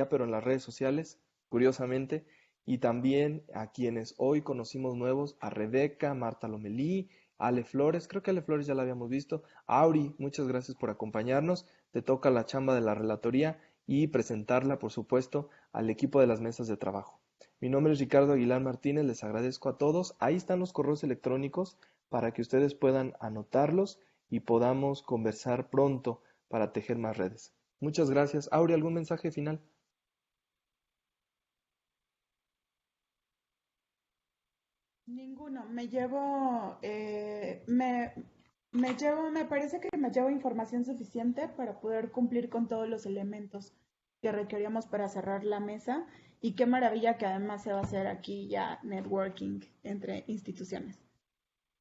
pero en las redes sociales, curiosamente, y también a quienes hoy conocimos nuevos, a Rebeca, Marta Lomelí, Ale Flores, creo que Ale Flores ya la habíamos visto. Auri, muchas gracias por acompañarnos. Te toca la chamba de la relatoría y presentarla, por supuesto, al equipo de las mesas de trabajo. Mi nombre es Ricardo Aguilar Martínez, les agradezco a todos. Ahí están los correos electrónicos para que ustedes puedan anotarlos y podamos conversar pronto para tejer más redes. Muchas gracias. Auri, ¿algún mensaje final? Ninguno. Me parece que me llevo información suficiente para poder cumplir con todos los elementos que requeríamos para cerrar la mesa. Y qué maravilla que además se va a hacer aquí ya networking entre instituciones.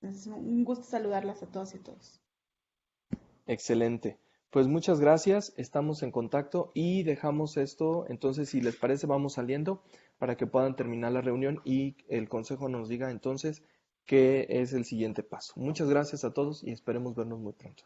Es un gusto saludarlas a todos y a todos. Excelente. Pues muchas gracias, estamos en contacto y dejamos esto, entonces si les parece vamos saliendo para que puedan terminar la reunión y el consejo nos diga entonces qué es el siguiente paso. Muchas gracias a todos y esperemos vernos muy pronto.